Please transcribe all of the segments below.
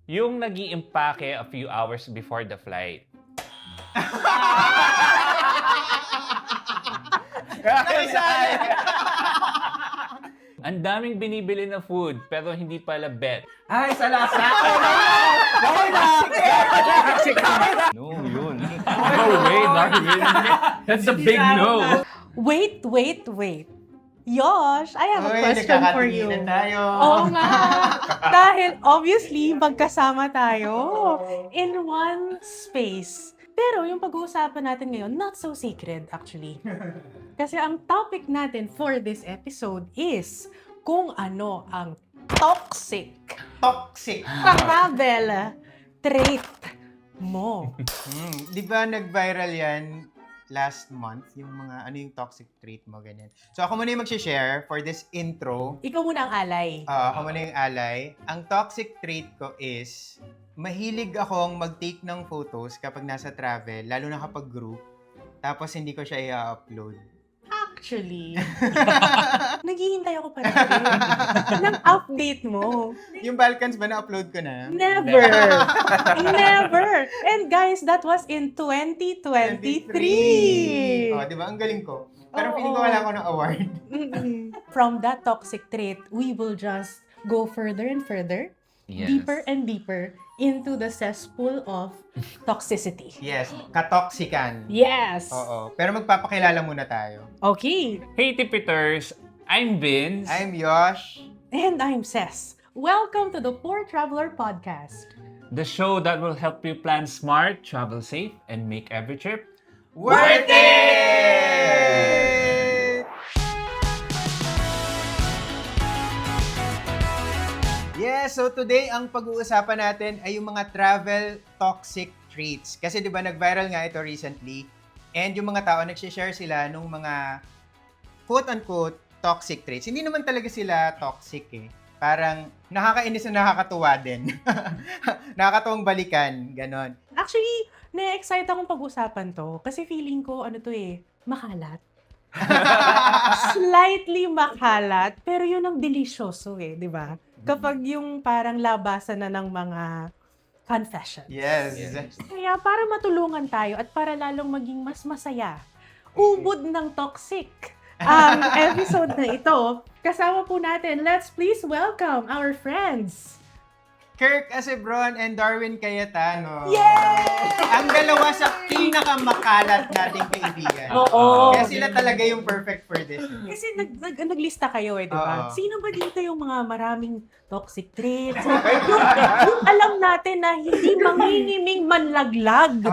Yung nag-iimpake a few hours before the flight. Ang daming binibili na food, pero hindi pala bet. Ay, sa lasa! No, yun. No way, Darwin. That's a big no. Wait. Yosh, I have a question for you. Tayo. Oo nga. Dahil obviously, magkasama tayo in one space. Pero yung pag-uusapan natin ngayon, not so sacred actually. Kasi ang topic natin for this episode is kung ano ang toxic travel trait mo. Di ba nag-viral yan last month? Yung mga, ano yung toxic trait mo, ganyan. So ako muna yung mag-share for this intro. Ikaw muna ang alay. Ako muna yung alay. Ang toxic trait ko is, mahilig akong mag-take ng photos kapag nasa travel, lalo na kapag group, tapos hindi ko siya i-upload. Actually, naghihintay ako pa rin ng update mo. Yung Balkans ba na-upload ko na? Never! Never! And guys, that was in 2023! Di ba? Ang galing ko. Pero Oo. feeling ko wala ako ng award. From that toxic trait, we will just go further and further, Yes. deeper and deeper into the cesspool of toxicity. Yes, katoksikan. Yes! Oo. Pero magpapakilala muna tayo. Okay. Hey, Tipiters! I'm Vince. I'm Yosh. And I'm Cess. Welcome to the Poor Traveler Podcast. The show that will help you plan smart, travel safe, and make every trip Worth it! Yes, so today ang pag-uusapan natin ay yung mga travel toxic traits. Kasi di ba nag-viral nga ito recently and yung mga tao nag-share sila nung mga quote-unquote toxic traits. Hindi naman talaga sila toxic eh. Parang nakakainis na nakakatuwa din. Nakakatuwang balikan, ganon. Actually, na-excite akong pag-usapan to kasi feeling ko, makalat. Slightly makalat, pero yun ang delisyoso di ba? Kapag yung parang labasan na ng mga confessions. Yes. Kaya para matulungan tayo at para lalong maging mas masaya, ubod ng toxic ang episode na ito. Kasama po natin, let's please welcome our friends. Kirk Acebron and Darwin Cayetano. Yay! Ang dalawa sa pinakamakalat nating kaibigan. Oo. Kaya sila talaga yung perfect for this. Kasi naglista kayo di ba? Oo. Sino ba dito yung mga maraming toxic traits? yung alam natin na hindi mangingiming manlaglag.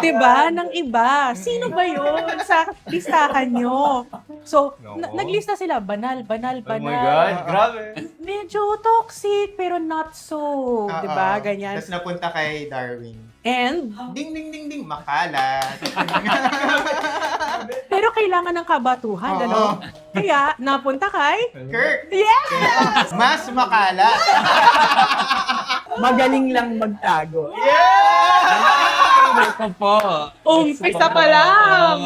Di ba? Ng iba. Sino ba yun sa listahan nyo? So, naglista sila. Banal. Oh my God, grabe. Medyo toxic, pero not so. Di ba? Ganyan. Tapos napunta kay Darwin. And, Ding, ding, ding, ding, makalat. pero kailangan ng kabatuhan, Oo. Kaya, napunta kay... Kirk, Yes! mas makalat. Magaling lang magtago. Yeah! Ito po. Umpisa pa lang!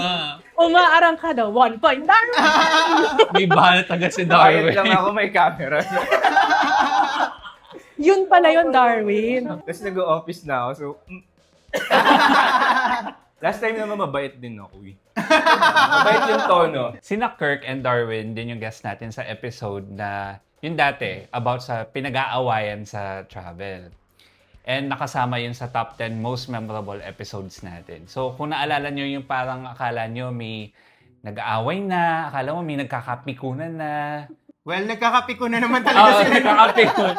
Umaarang ka daw. 1 point. Darwin! May bahala taga si Darwin Darwin. lang ako, may camera. Yun pala yun, Darwin. Tapos nag-office na ako, so... Last time naman mabait din ako eh. Mabait yung tono. Sina Kirk and Darwin din yung guest natin sa episode na yun dati about sa pinag-aawayan sa travel. And nakasama yun sa top 10 most memorable episodes natin. So kung naalala nyo yung parang akala nyo may nag-aaway na, akala mo may nagkakapikunan na. Well, nagkakapi ko na naman talaga sila. Nagkakapikun.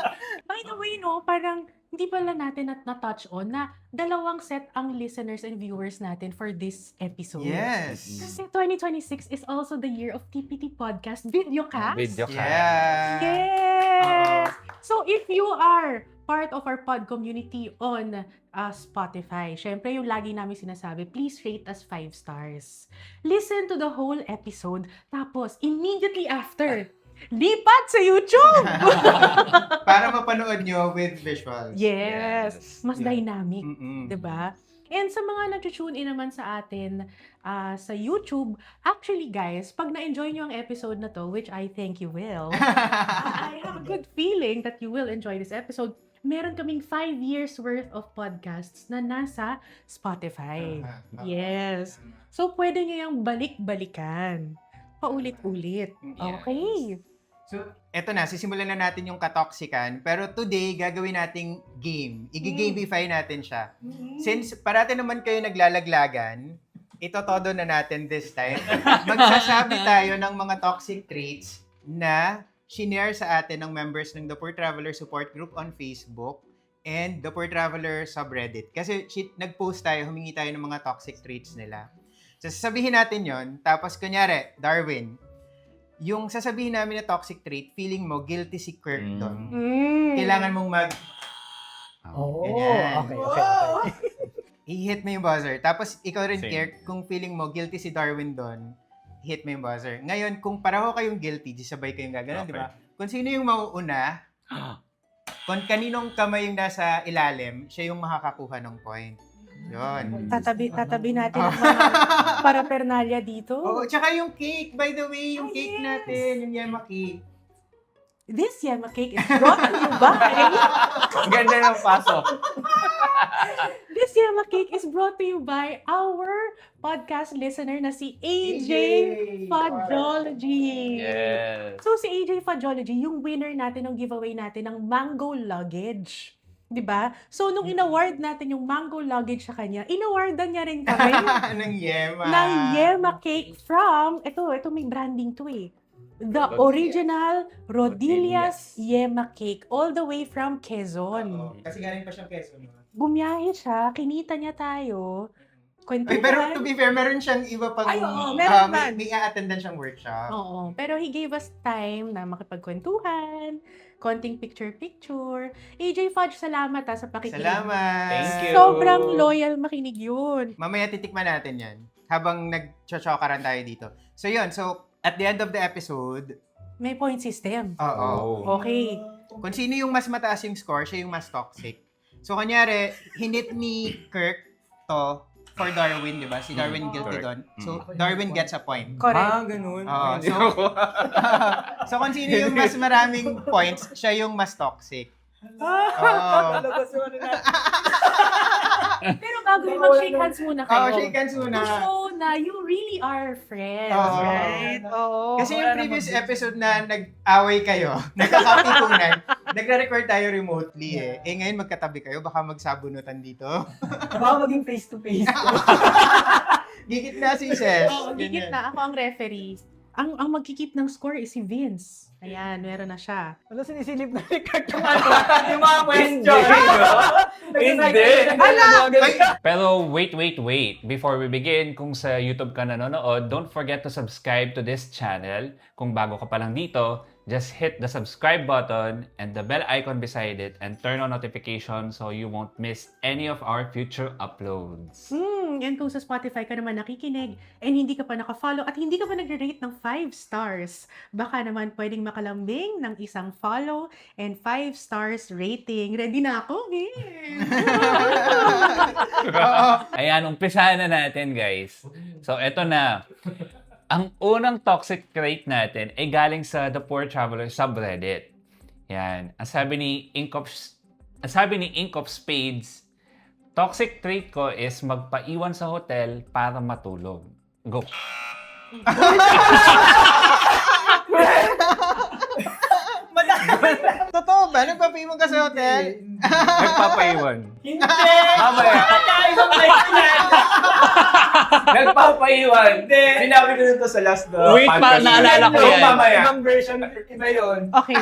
By the way, parang hindi pala natin na-touch on na dalawang set ang listeners and viewers natin for this episode. Yes. Kasi 2026 is also the year of TPT Podcast Videocast. Video ka. Yeah. Yes! So if you are part of our pod community on Spotify, syempre yung lagi namin sinasabi, please rate us 5 stars. Listen to the whole episode, tapos immediately after, lipat sa YouTube! Para mapanood nyo with visuals. Yes! Mas Yeah. dynamic, Mm-mm. 'di ba? And sa mga nag-tune in naman sa atin sa YouTube, actually guys, pag na-enjoy nyo ang episode na to, which I think you will, I have a good feeling that you will enjoy this episode. meron kaming 5 years worth of podcasts na nasa Spotify. Yes. So, pwede nyo yung balik-balikan. Paulit-ulit. Okay. So, eto na, sisimulan na natin yung katoxican. Pero today, gagawin nating game. Igi-gamify natin siya. Since parati naman kayo naglalaglagan, ito todo na natin this time. Magsasabi tayo ng mga toxic traits na shinare sa atin ng members ng The Poor Traveler Support Group on Facebook and The Poor Traveler subreddit. Kasi nag-post tayo, humingi tayo ng mga toxic traits nila. So, sasabihin natin yon. Tapos, kunyari, Darwin, yung sasabihin namin na toxic trait, feeling mo guilty si Kirk doon. Kailangan mong Ganyan. Okay. I-hit mo yung buzzer. Tapos, ikaw rin, Same. Kirk, kung feeling mo guilty si Darwin doon, hit mo yung buzzer. Ngayon, kung pareho kayong guilty, di sabay kayong gaganon, Okay. di ba? Kung sino yung mauuna, kung kaninong kamay yung nasa ilalim, siya yung makakakuha ng point. Yun. Tatabi natin ang mga paraphernalia dito. Oo, tsaka yung cake, by the way, yung cake natin, yung yema cake. This Yema Cake is brought to you by... Ganda ng pasok. This Yema Cake is brought to you by our podcast listener na si AJ Fudgeology. Yes. So, si AJ Fudgeology, yung winner natin ng giveaway natin ng mango luggage. 'Di ba? So, nung in-award natin yung mango luggage sa kanya, in-awardan niya rin kami ng yema. ng Yema Cake from, ito may branding to eh. The original Rodillas Yema Cake, all the way from Quezon. Oo, kasi galing pa siyang Quezon. Bumiyahe siya, kinita niya tayo. Ay, pero to be fair, meron siyang iba pang... Ay, oo, meron man. may a-attendan siyang workshop. Oo, pero he gave us time na makipagkwentuhan, konting picture-picture. AJ Fudge, salamat sa pakikinig. Salamat! Thank you. Sobrang loyal makinig yun. Mamaya titikman natin yan habang nag-chochokaran tayo dito. So yun, so at the end of the episode, May point system. oo. Okay. Kung sino yung mas mataas yung score, siya yung mas toxic. So kanyari, hinit ni Kirk to for Darwin, di ba? Si Darwin guilty Correct. doon. So Darwin gets a point. Correct. Ganun. Oo, Hindi so- ako. So kung sino yung mas maraming points, siya yung mas toxic. Oo. Pero bago yung mag-shake hands muna kayo. Oo, shake hands muna. To show na you really are friends, Oo. right? Oo. Kasi yung previous episode na nag-away kayo, nagkakapipunan, nagre-record tayo remotely eh. Eh ngayon magkatabi kayo, baka magsabunutan dito. Baka maging face-to-face. Gigit na si Ses. Oo, gigit na. Ako ang referee. Ang magkikip ng score is si Vince. Ayan, meron na siya. Wala, sinisilip na ni Kirk yung yung mga Hindi. question. Hindi. Pero wait. Before we begin, kung sa YouTube ka nanonood, don't forget to subscribe to this channel. Kung bago ka pa lang dito, just hit the subscribe button and the bell icon beside it and turn on notifications so you won't miss any of our future uploads. Yan kung sa Spotify ka naman nakikinig and hindi ka pa naka-follow at hindi ka pa nagre-rate ng 5 stars, baka naman pwedeng makalambing ng isang follow and 5 stars rating. Ready na ako, Vince! Ayan, umpisahan na natin, guys. So, eto na. Ang unang toxic trait natin ay galing sa The Poor Traveler subreddit. Yan. Ang sabi ni Ink of Spades, toxic trait ko is magpaiwan sa hotel para matulog. Go. Totoo ba? Nagpapimong ka sa hotel? Nagpapaiwan. Hindi! Mamaya. Kakaibang life yan! Nagpapaiwan. Hindi. Sinabi ko nito sa last Wait, pa, naalala ko yan. Mamaya. Ibang version, iba yun. Okay,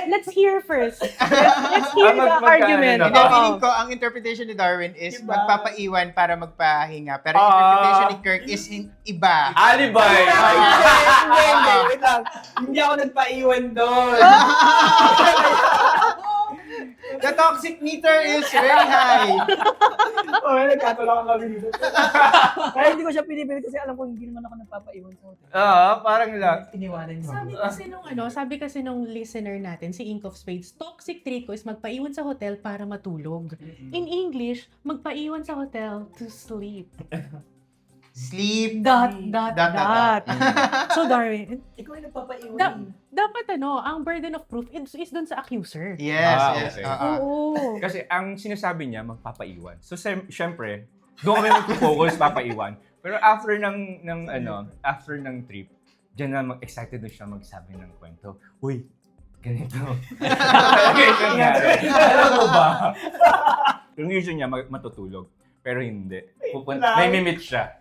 let's hear first. Let's hear the argument. Hindi, Oo. feeling ko, ang interpretation ni Darwin is Iba. magpapaiwan para magpahinga. Pero ang interpretation ni Kirk is iba. Alibay. Hindi. Wait lang. Hindi ako nagpaiwan doon. The toxic meter is very high. Nagkatulungan kami dito. Kaya hindi ko siya pinipilit kasi alam ko hindi naman ako nagpapaiwan sa hotel. Parang lang. Tiniwanan niyo. Sabi kasi nung listener natin, si Ink of Spades, toxic trait ko is magpaiwan sa hotel para matulog. In English, magpaiwan sa hotel to sleep. sleep, Dot. dot. So, Darwin, Ikaw yung nagpapaiwan. dapat ang burden of proof is dun sa accuser. Yes, Ah, yes. okay. Oo. Kasi ang sinasabi niya, magpapaiwan. So, syempre, doon kami mag-focus, papaiwan. Pero after ng trip, diyan na excited na siya magsabi ng kwento. Uy, ganito. Ganito nangyari. Alam mo ba? Yung usual niya, matutulog. Pero hindi. May mimit siya.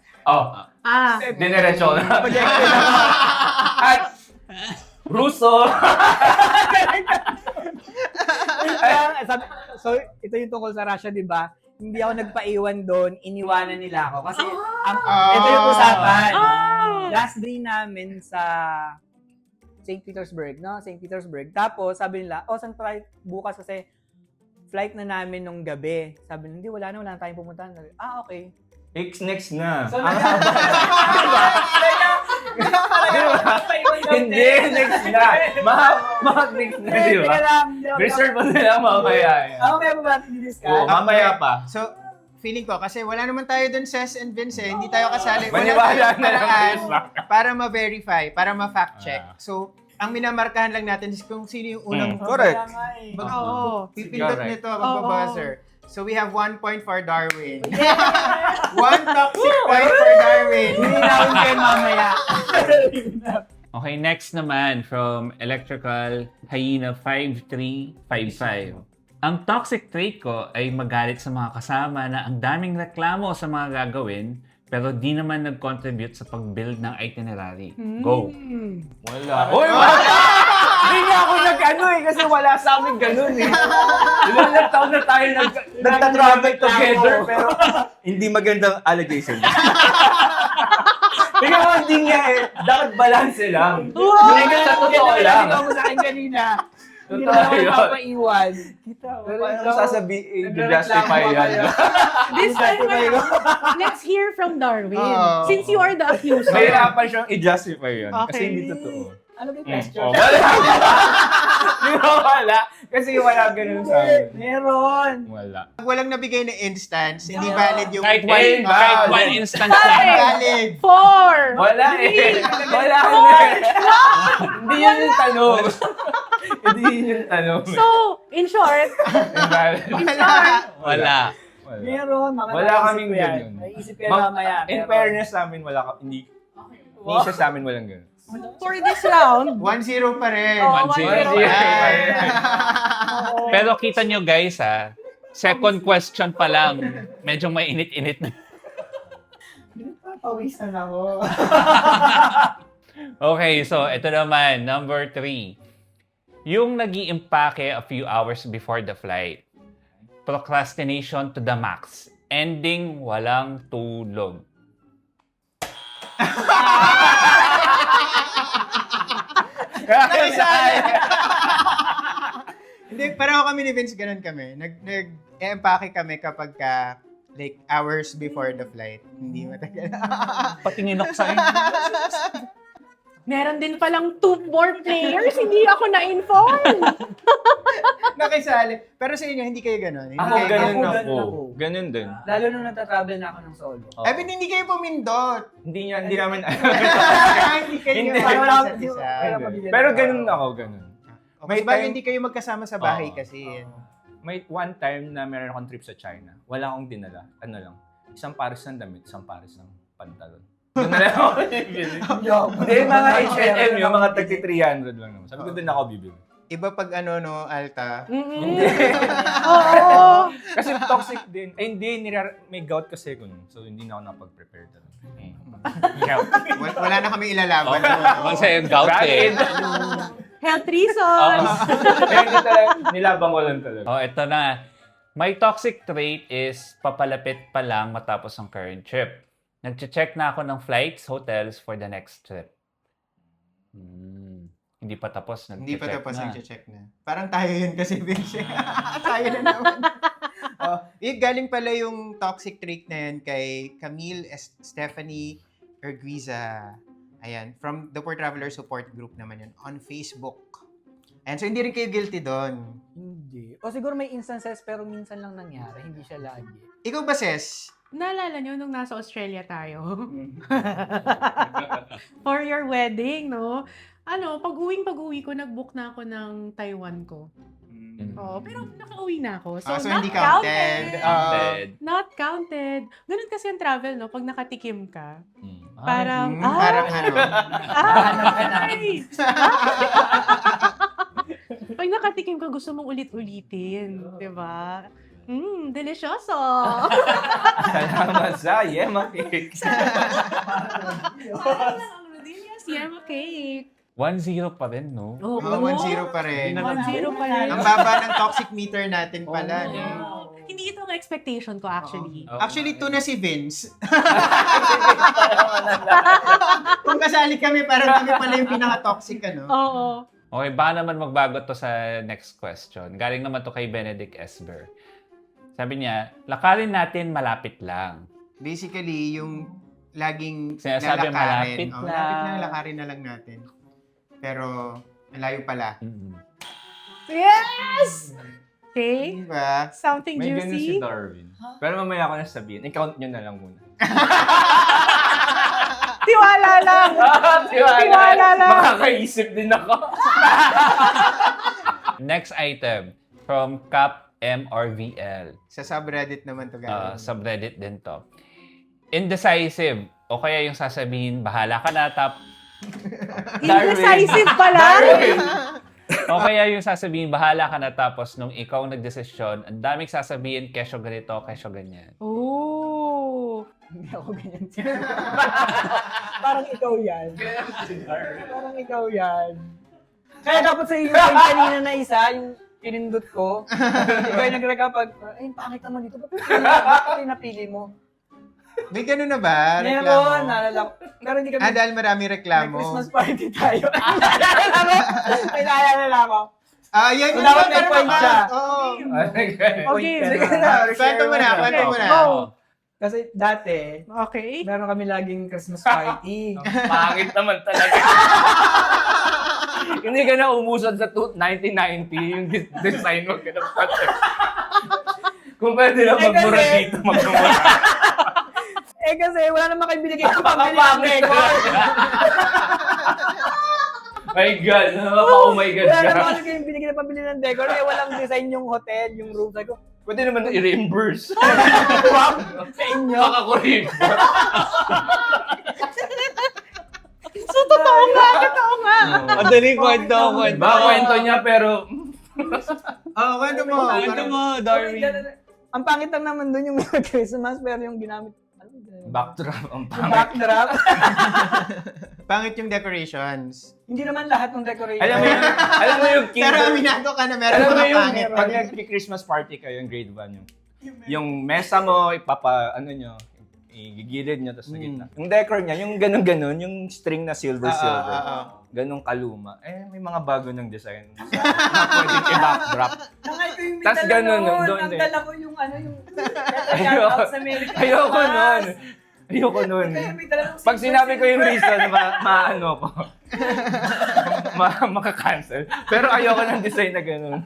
Dinerecho na. At Russo! So, ito yung tungkol sa Russia, di ba? Hindi ako nagpaiwan doon, iniwanan nila ako. Kasi, ito yung usapan. Last day namin sa St. Petersburg, no? St. Petersburg. Tapos, sabi nila, saan tayo bukas kasi flight na namin nung gabi. Sabi nila, hindi, wala na tayong pumuntahan. Sabi, okay. Next na. So, Hindi, next na. Next na, di ba? Reserve mo na lang mamaya. Mamaya pa ba natin i-discuss? Oo, mamaya pa. So, feeling ko, kasi wala naman tayo dun, Ses and Vince, hindi tayo kasali. Maniwala na lang paraan kayo. para ma-verify, para ma-fact check. So, ang minamarkahan lang natin is kung sino yung unang Correct. Oo. pipindot Correct. nito, mag-buzzer. So, we have 1 point for Darwin. 1 toxic point for Darwin. Hindi namin kayo mamaya. Okay, next naman from Electrical Hyena 5355. Ang toxic trait ko ay magalit sa mga kasama na ang daming reklamo sa mga gagawin pero di naman nag-contribute sa pag-build ng itinerary. Go! Wala. Uy, hindi nga ako kasi wala sa amin ganun eh. Ilang na taon na tayo nagta-travel together pero hindi magandang allegation. Tingnan mo, hindi nga eh. Dapat balance lang. Hindi sa totoo lang. Ikaw mo sa akin kanina. Hindi Totoo naman ako yun. papaiwan. Pero paano sasabihin, i-justify yan? This time around, let's hear from Darwin. Oh. Since you are the accuser. Mahirapan siyang i-justify yun. Kasi Okay. hindi totoo. Ano ba yung question? Wala. Di ba wala? Kasi wala ganun sa amin. Meron. Wala. Pag walang nabigay na instance, hindi valid yung Kahit Ah, one instance lang. valid. 4! Wala eh. Wala na eh. Hindi yun yung tanong. Hindi yun yung tanong. So, in short, Invalid. Wala. Wala. Meron. Mga Wala naisip kaming ko yan. ganun. Naisip ko yan mamaya. In pero- fairness sa amin, wala ka, hindi siya sa amin walang ganun. for this round, 1-0 pa rin. Oh, 1-0. 1-0. Pero kita nyo guys second question pa lang, medyo may init-init na. Pawisan ako. Okay, so ito naman, number 3. Yung nag-iimpake a few hours before the flight. Procrastination to the max. Ending walang tulog. Hindi, pareho kami ni Vince, ganun kami. Nag-empake kami kapag like hours before the flight. Hindi matagal. Patingin ako sa meron din palang 2 more players. Hindi ako na-inform. Nakisali. Pero sa inyo, hindi kayo ganun. Hindi Ako, kayo ganun ganun ako. ako. Ganun din. Lalo nung natatravel na ako ng solo. I mean, hindi kayo pumindot. Hindi namin Hindi kayo Hindi. parang Wala isa't akong- isa. wala pabigyan Pero ng- ganun ako, ganun. May May time- hindi kayo magkasama sa bahay Oo. kasi. May one time na meron akong trip sa China. Wala akong dinala. Ano lang. Isang pares ng damit, isang pares ng pantalon. Doon na lang ako bibili. Hindi, mga H&M yung mga tagti 300 lang naman. Sabi ko din ako bibili. Iba pag Alta. Oo. Kasi toxic din. Eh hindi, may gout kasi ko nun. So hindi na ako napag-prepare talaga. Wala na kami ilalaban. Kasi yung gout eh. Health reasons. Kaya hindi talaga, nilabang ko lang talaga. Oh, ito na. My toxic trait is papalapit pa lang matapos ang current trip. Nag-check na ako ng flights, hotels for the next trip. Hindi pa tapos, Hindi pa nag-check tapos na. ang check na. Parang tayo yun kasi, Vince. Tayo na naman. Galing pala yung toxic trait na yan kay Camille Stephanie Erguiza. Ayan, from the Poor Traveler Support Group naman yun, on Facebook. And so, hindi rin kayo guilty doon. Hindi. O siguro may instances pero minsan lang nangyari. Hindi siya lagi. Ikaw ba, Ses? Naalala nyo nung nasa Australia tayo? For your wedding, no? Pag-uwi ko, nag-book na ako ng Taiwan ko. Oo, pero nakauwi na ako. So, So not hindi counted. Not counted. Ganun kasi ang travel, no? Pag nakatikim ka. Mm. Parang, Parang ano. ay! Pag nakatikim ka, gusto mong ulit-ulitin. Diba? Delicioso! Salamat sa Yema Cake. Parang ang Rodelia's Yema Cake. 1-0 pa rin, no? Oo. 1-0 pa rin. 1-0 pa rin. Ang baba ng toxic meter natin pala. no? Hindi ito ang expectation ko actually. Actually, 2 na si Vince. Kung kasali kami, parang kami pala yung pinaka-toxic, ano? Oo. Okay, baka naman magbago to sa next question. Galing naman to kay Benedict Esber. Sabi niya, lakarin natin malapit lang. Basically, yung laging Sinasabi, lalakarin. malapit lang. Malapit lang, lakarin na lang natin. Pero, malayo pala. Yes! Okay. Diba? Something May ganun si juicy. Darwin. Pero mamaya ko na sabihin. I-count nyo na lang muna. Tiwala lang. Tiwala lang. Makakaisip din ako. Next item, from Cap MRVL. Sa subreddit naman to galing. Subreddit din to. Indecisive. O kaya yung sasabihin, bahala ka na, Indecisive pala. O kaya yung sasabihin, bahala ka na, tapos nung ikaw nagdesisyon, ang daming sasabihin, kesyo ganito, kesyo ganyan. Oh. Hindi ako ganyan. Parang ikaw yan. Parang ikaw yan. Kaya dapat sa iyo yung kanina na isa, yung pinindot ko. Ikaw yung nagrekapag, ay, pangit naman dito. Bakit yung napili mo? May ganun na ba? Meron, Reklamo? naalala ko. Pero hindi kami, Dahil marami may reklamo. Christmas party tayo. May naalala ko. Yan So, yung dapat may para point naman. siya. Oo. Okay. Sige na, kwento mo na, kwento mo na. Go. Kasi dati, Okay. meron kami laging Christmas party. Pangit naman talaga. Hindi ka na umusad sa 1990 yung design mo. Kung pwede lang magmura kasi- dito, magmura. Kasi wala naman kayo binigay ng pambili ng decor. My God, oh my God. Wala naman kayo binigay ng pambili ng decor. Walang design yung hotel, yung room. Sabi ko, Pwede naman i-reimburse. sa inyo. Makakurip. So, totoo nga. Madaling kwento. Kwento niya pero... Kwento mo. Ang pangit lang naman doon yung Christmas, pero yung ginamit, Backdrop ang yung pangit. backdrop. Pangit yung decorations. Hindi naman lahat ng decoration. Alam mo yung Pero aminado ka na meron Alam mo mga yung pangit. pag nag-Christmas party kayo yung grade 1 yung mesa mo igigilid nyo tapos na gitna. Yung decor niya, yung ganun-ganun, yung string na silver. Ganung kaluma. May mga bago ng design. Na pwedeng i-backdrop. Nangay ko yung Tas ganun, doon. doon Ang din. dala ko yung shoutouts sa Merry Christmas. Ayoko nun. Kaya may dala ng Pag silver, sinabi ko yung silver. reason, maano ko. Makakancel. Pero ayoko ng design na ganun.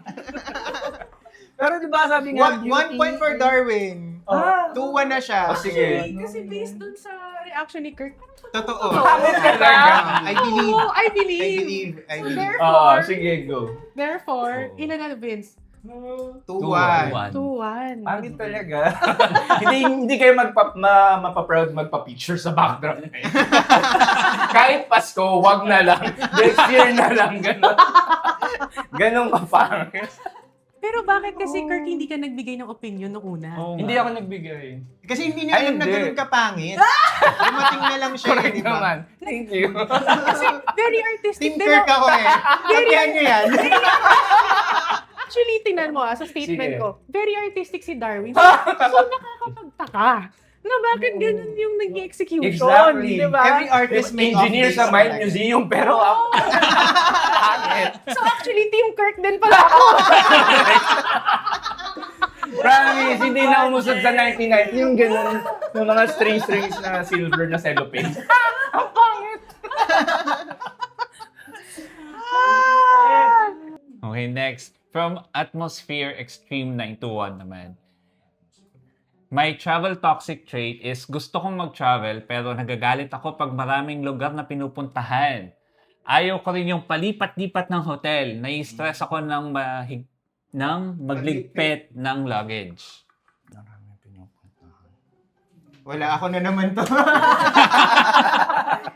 Pero di ba sabi nga, One point for Darwin. 2-1 na siya. Sige. Kasi based dun sa reaction ni Kirk, Totoo. Pangit ka ba? I believe. oh, I I believe. believe. I So, believe. Sige, go. Therefore, ilan na, Vince? 2-1. 2-1. Pangit talaga. hindi kayo mapaproud magpa-picture sa backdrop na yun. Kahit Pasko, wag na lang. Next year na lang. Ganon ka pangit. Pero bakit kasi, Kirk, hindi ka nagbigay ng opinion nung una? Hindi ako nagbigay. Kasi hindi niya alam na hindi. ganun kapangit. Dumating na lang siya, Correct di ba? naman. Thank you. Kasi very artistic. Team Kirk ako eh. Sabihan niyo yan. Actually, tingnan mo sa statement Sige. ko. Very artistic si Darwin. So nakakapagtaka na bakit ganun yung nag-execution. Exactly. Di ba? Every artist may Engineer off days sa Mind talaga. Museum, pero pangit. So actually, Team Kirk din pala ako. Promise, hindi na umusod sa 1990 yung gano'n. Yung mga strings na silver na cellophane. Ang pangit! Okay, next. From Atmosphere Extreme 921 naman. My travel toxic trait is gusto kong mag-travel pero nagagalit ako pag maraming lugar na pinupuntahan. Ayaw ko rin yung palipat-lipat ng hotel. Nai-stress ako ng magligpit ng luggage. Marami pinupuntahan. Wala, ako na naman to.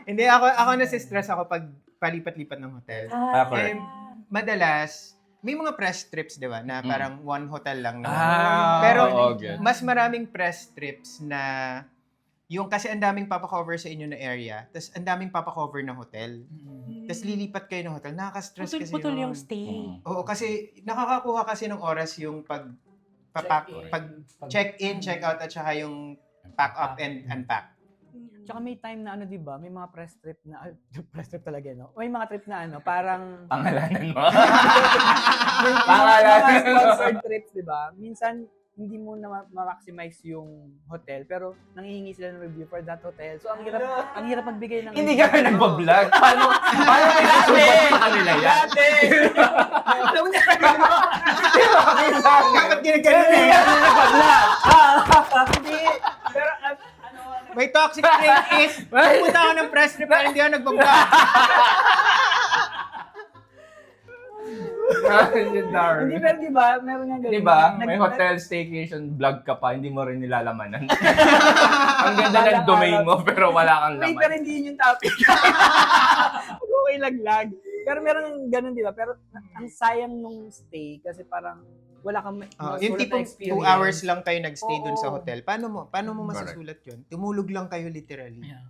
Hindi, ako nasi-stress ako pag palipat-lipat ng hotel. correct. Madalas, may mga press trips, di ba? Na parang one hotel lang naman. Pero, okay. Mas maraming press trips na yung kasi ang daming papakover sa inyo na area, tapos ang daming papakover na hotel. Tapos lilipat kayo ng hotel. Nakaka-stress kasi Putol-putol yun. yung stay. Oo, kasi nakakakuha kasi ng oras yung pag check-in, check-out, at saka yung pack up and unpack. Tsaka may time na di ba? May mga press trip na, press trip talaga, no? May mga trip na parang... Pangalanan mo. May mga sponsored trips, di ba? Minsan, hindi mo na ma-maximize yung hotel, pero nangihingi sila ng review for that hotel. So, ang hirap magbigay ng... Hindi ka nagbablog. Paano pinasubat sa kanila yan? Dati! Alam mo niya, Dapat ginaganon eh. hindi. Pero, May toxic trait is, pupunta ako ng press trip pero hindi ako nagbablog. hindi, pero di ba? Meron nga ganun. Di ba? May hotel staycation vlog ka pa, hindi mo rin nilalamanan. Ang ganda ng domain mo, pero wala kang Wait, laman. pero hindi yun yung topic. Okay, laglag. Pero meron ganun, di ba? Pero ang sayang nung stay kasi parang wala kang Yung masulat na tipong 2 experience. hours lang kayo nagstay dun sa Oo. hotel. Paano mo masasulat yun? Tumulog lang kayo literally. Yeah.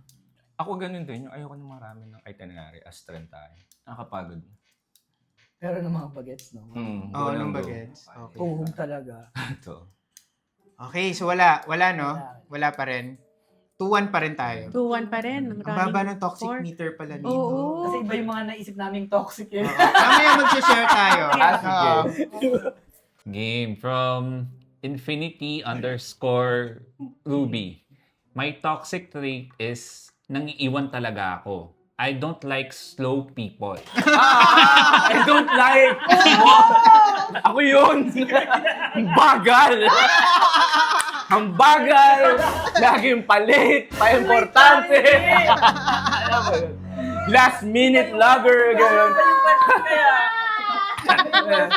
Ako ganun din, yung ayoko ng marami ng itinerary as trend tayo. Nakakapagod. Pero ng mga bagets, no? Oo, nung bagets. Okay. Talaga. Ito. Okay, so wala no? Wala pa rin. 2-1 pa rin tayo. 2-1 pa rin. Ang baba ng toxic score. meter pala dito. Oo. Kasi iba yung mga naisip naming toxic eh. Mamaya mag-share tayo. Sige. Game from Infinity_Ruby. My toxic trait is nangiiwan talaga ako. I don't like slow people. I don't like! Ako yun! Ang bagal! Ang bagal! Laging palit! Pa-importante! Alam mo yun? Last minute lover! Ganun.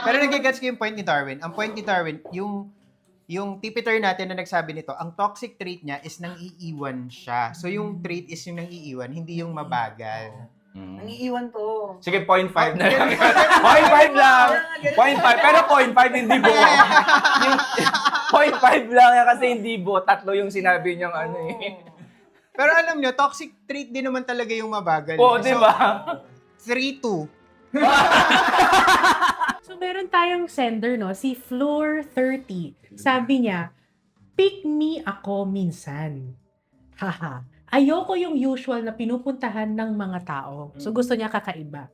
Pero nagigets ko yung point ni Darwin. Ang point ni Darwin, yung tipiter natin na nagsabi nito, ang toxic trait niya is nang iiwan siya. So yung trait is yung nang iiwan, hindi yung mabagal. Nangiiwan to. Sige, 0.5 na lang. 0.5 lang! 0.5. Pero 0.5 hindi buo. Yung 0.5 lang yan kasi hindi buo. 3 yung sinabi niyang ano eh. Pero alam niyo, toxic trait din naman talaga yung mabagal. Oo, di ba? 3-2. So, meron tayong sender, no? Si Floor30. Sabi niya, pick me ako minsan. Haha. Ayoko yung usual na pinupuntahan ng mga tao. So, gusto niya kakaiba.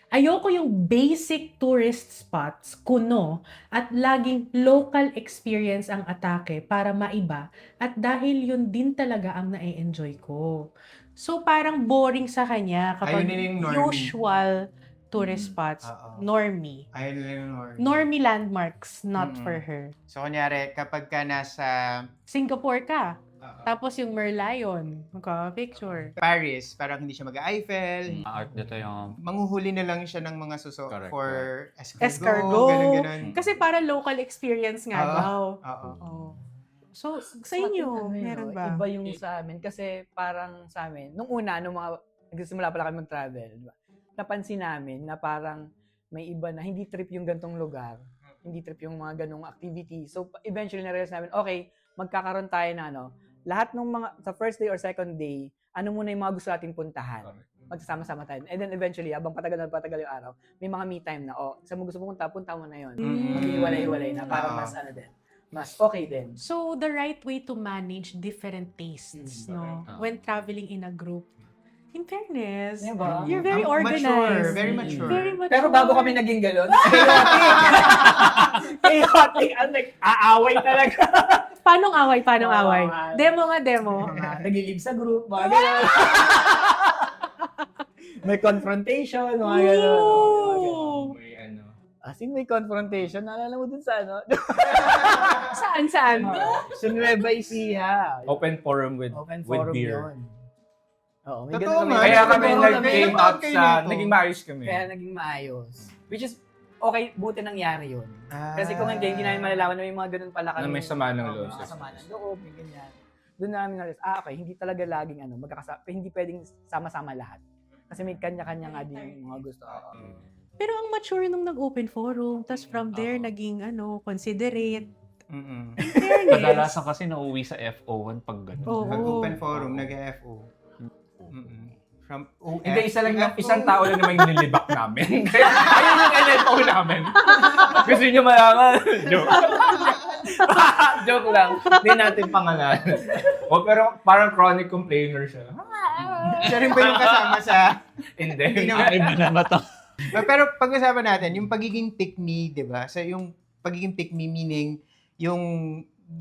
Ayoko yung basic tourist spots, kuno, at laging local experience ang atake para maiba. At dahil yun din talaga ang na-enjoy ko. So, parang boring sa kanya kapag Ayun din yung normie. usual tourist spots, Oo. normie. Ayun lang yung normie. Normie landmarks, not Mm-mm. for her. So, kunyari, kapag ka nasa Singapore ka, tapos yung Merlion, magka-picture. Paris, parang hindi siya mag-Eiffel. Art dito yung... Manguhuli na lang siya ng mga suso Correct, for Escargot. ganun. Kasi para local experience nga Oo. daw. Oo. Oh. So, sa inyo, meron ba? Iba yung sa amin. Kasi parang sa amin, nung una, nung mga, nagsisimula pala kami mag-travel, diba? Napansin namin na parang may iba na hindi trip yung gantong lugar. Hindi trip yung mga ganong activity. So, eventually na-realize namin, okay, magkakaroon tayo na lahat ng mga, sa first day or second day, ano muna yung mga gusto nating puntahan. Magsasama-sama tayo. And then eventually, habang patagal yung araw, may mga me time na, saan mo gusto punta mo na yun. Mag-iwalay-iwalay na para mas mas okay din. So, the right way to manage different tastes, no? When traveling in a group. In fairness, Diba? you're very Mature, organized. very mature. Very mature. Pero bago kami naging galon, chaotic, aaway talaga. Paanong away? Paanong Oo, away? nga. Demo nga, demo. Nag-live sa group, mga gano'n. May confrontation, mga gano'n. Ooh. May ano. As in, may confrontation. Naalala mo dun sa ano? Saan? Sa Nueva Ecija. Open forum with Open with forum beer. yun. Oo, may Totoo ganun nga. kami. Kaya kami Nag-came nag-came out out kayo sa, nito. naging maayos kami. Kaya naging maayos. Which is, okay, buti nangyari yun. Kasi kung hindi namin malalaman na may mga ganun pala kami. Na may sama ng loob. Sama ng loob, may ganyan. Doon namin nalis, okay, hindi talaga laging magkakasama, hindi pwedeng sama-sama lahat. Kasi may kanya-kanya nga din yung mga gusto. Pero ang mature nung nag-open forum, tas from there, naging considerate. Mm-mm. Fairness. Kadalasan kasi nauwi sa FO1 pag gano'n. Oo. Nag-open forum, nag-FO. From OF. Hindi, isang tao lang naman yung nilibak namin. Ayun yung NFO namin. Gusto nyo malaman? Joke. Joke lang. Hindi natin pangalan. Pero parang chronic complainer siya. Siya rin ba yung kasama sa... Hindi. Iba na ba to? Pero pag-usapan natin, yung pagiging pick me, di ba? So yung pagiging pick me meaning, yung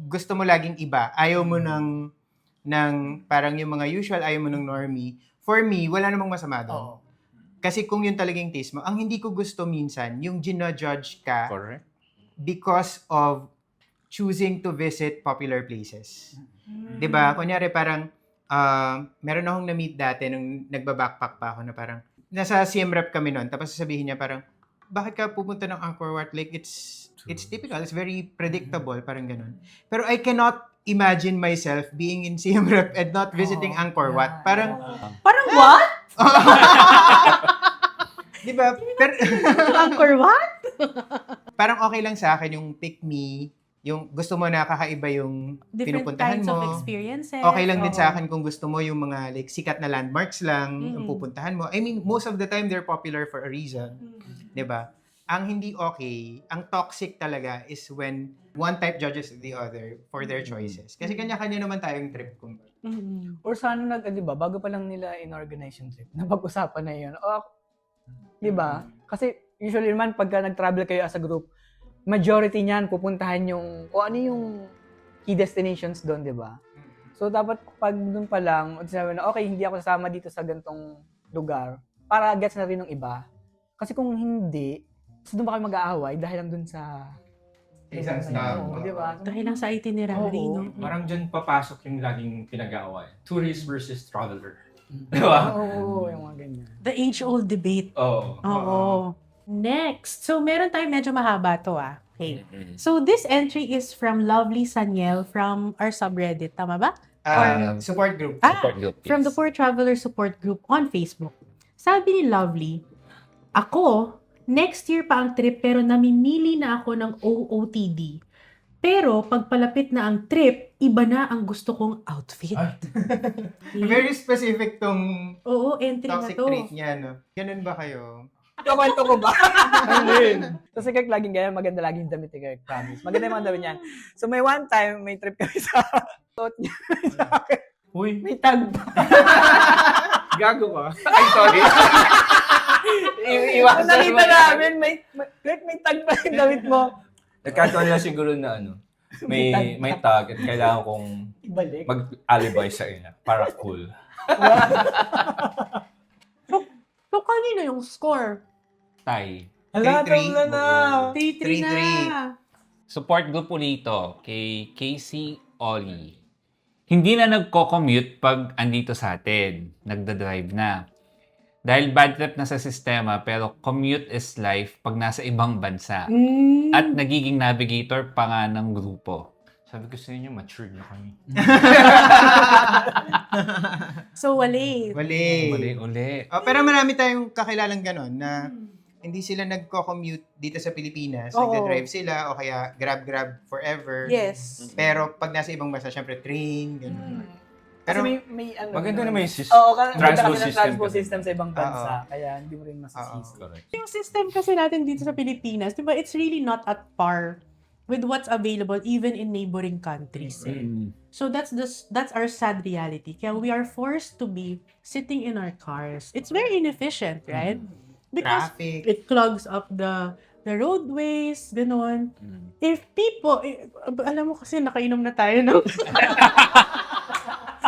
gusto mo laging iba. Ayaw mo ng parang yung mga usual, ayaw mo ng normie. For me, wala namang masama doon. Oo. Kasi kung yun talagang taste mo, ang hindi ko gusto minsan, yung gino-judge ka Correct. because of choosing to visit popular places. 'Di ba? Kunyari parang meron akong na-meet dati nung nagba-backpack pa ako na parang nasa Siem Reap kami noon, tapos sasabihin niya parang bakit ka pupunta ng Angkor Wat? Like it's typical, it's very predictable, parang ganun. Pero I cannot imagine myself being in Siem Reap and not visiting Angkor Wat. Parang Parang what? 'di ba? Pero Angkor what? parang okay lang sa akin yung pick me, yung gusto mo na kakaiba yung Different pinupuntahan kinds of mo. experiences. Okay lang din Oo. sa akin kung gusto mo yung mga like sikat na landmarks lang yung Mm-mm. pupuntahan mo. I mean, most of the time they're popular for a reason, 'di ba? Ang hindi okay, ang toxic talaga is when one type judges the other for their choices. Kasi kanya-kanya naman tayong trip kung Mm-mm. Or sana di ba, bago pa lang nila in-organize yung trip, napag-usapan na yun. O, di ba? Kasi usually naman, pagka nag-travel kayo as a group, majority niyan pupuntahan yung, kung ano yung key destinations doon, di ba? So, dapat pag doon pa lang, sinabi na, okay, hindi ako sasama dito sa gantong lugar, para gets na rin ng iba. Kasi kung hindi, so doon ba kayo mag-aaway dahil lang doon sa Isang lugar na stop. yun, di ba? Dahil lang sa itinerary, Oo. no? Parang dyan papasok yung laging pinag-aaway. Tourist versus traveler. Di ba? Oo, yung mga ganyan. The age-old debate. Oo. Oo. Next. So, meron tayong medyo mahaba to Okay. So, this entry is from Lovely Saniel from our subreddit. Tama ba? support group. From the Poor Traveler Support Group on Facebook. Sabi ni Lovely, ako, next year pa ang trip pero namimili na ako ng OOTD. Pero pagpalapit na ang trip, iba na ang gusto kong outfit. Very specific tong Oo, entry na toxic to. trait niya, no? Ganun ba kayo? Kwento ko ba? Tapos Kirk laging ganyan, maganda laging damit ni Kirk, promise. Maganda yung mga damit niyan. So may one time, may trip kami sa suot niya sa akin. Uy, May tag pa. gago ka. Ay, sorry. Kung nakita namin, Kirk, may tag pa yung damit mo. Nagkataon lang siguro na may tag at kailangan kong Ibalik. mag-alibay sa ina para cool. So, kanino yung score? Tay. Hala, 3-3. tabla na. 3-3 na. 3-3. Support group po nito kay Casey Oli. Hindi na nagko-commute pag andito sa atin. Nagda-drive na. Dahil bad trip na sa sistema, pero commute is life pag nasa ibang bansa. At nagiging navigator pa nga ng grupo. Sabi ko sa inyo, matured na kami. So, wali. Wali. Uli. Pero marami tayong kakilalang ganon na hindi sila nagko-commute dito sa Pilipinas. Oo. Nagda-drive sila o kaya grab forever. Yes. Pero pag nasa ibang bansa, syempre train, gano'n. Kasi Pero may ano. Maganda naman yung system. Oo, kasi Transpo maganda system transpo kasi. system sa ibang bansa. Oo. Kaya hindi mo rin masisisi. Correct. Yung system kasi natin dito sa Pilipinas, di ba, it's really not at par with what's available even in neighboring countries. So that's our sad reality. Kaya we are forced to be sitting in our cars. It's very inefficient, right? Because traffic. it clogs up the roadways, ganon. If people, alam mo kasi nakainom na tayo ng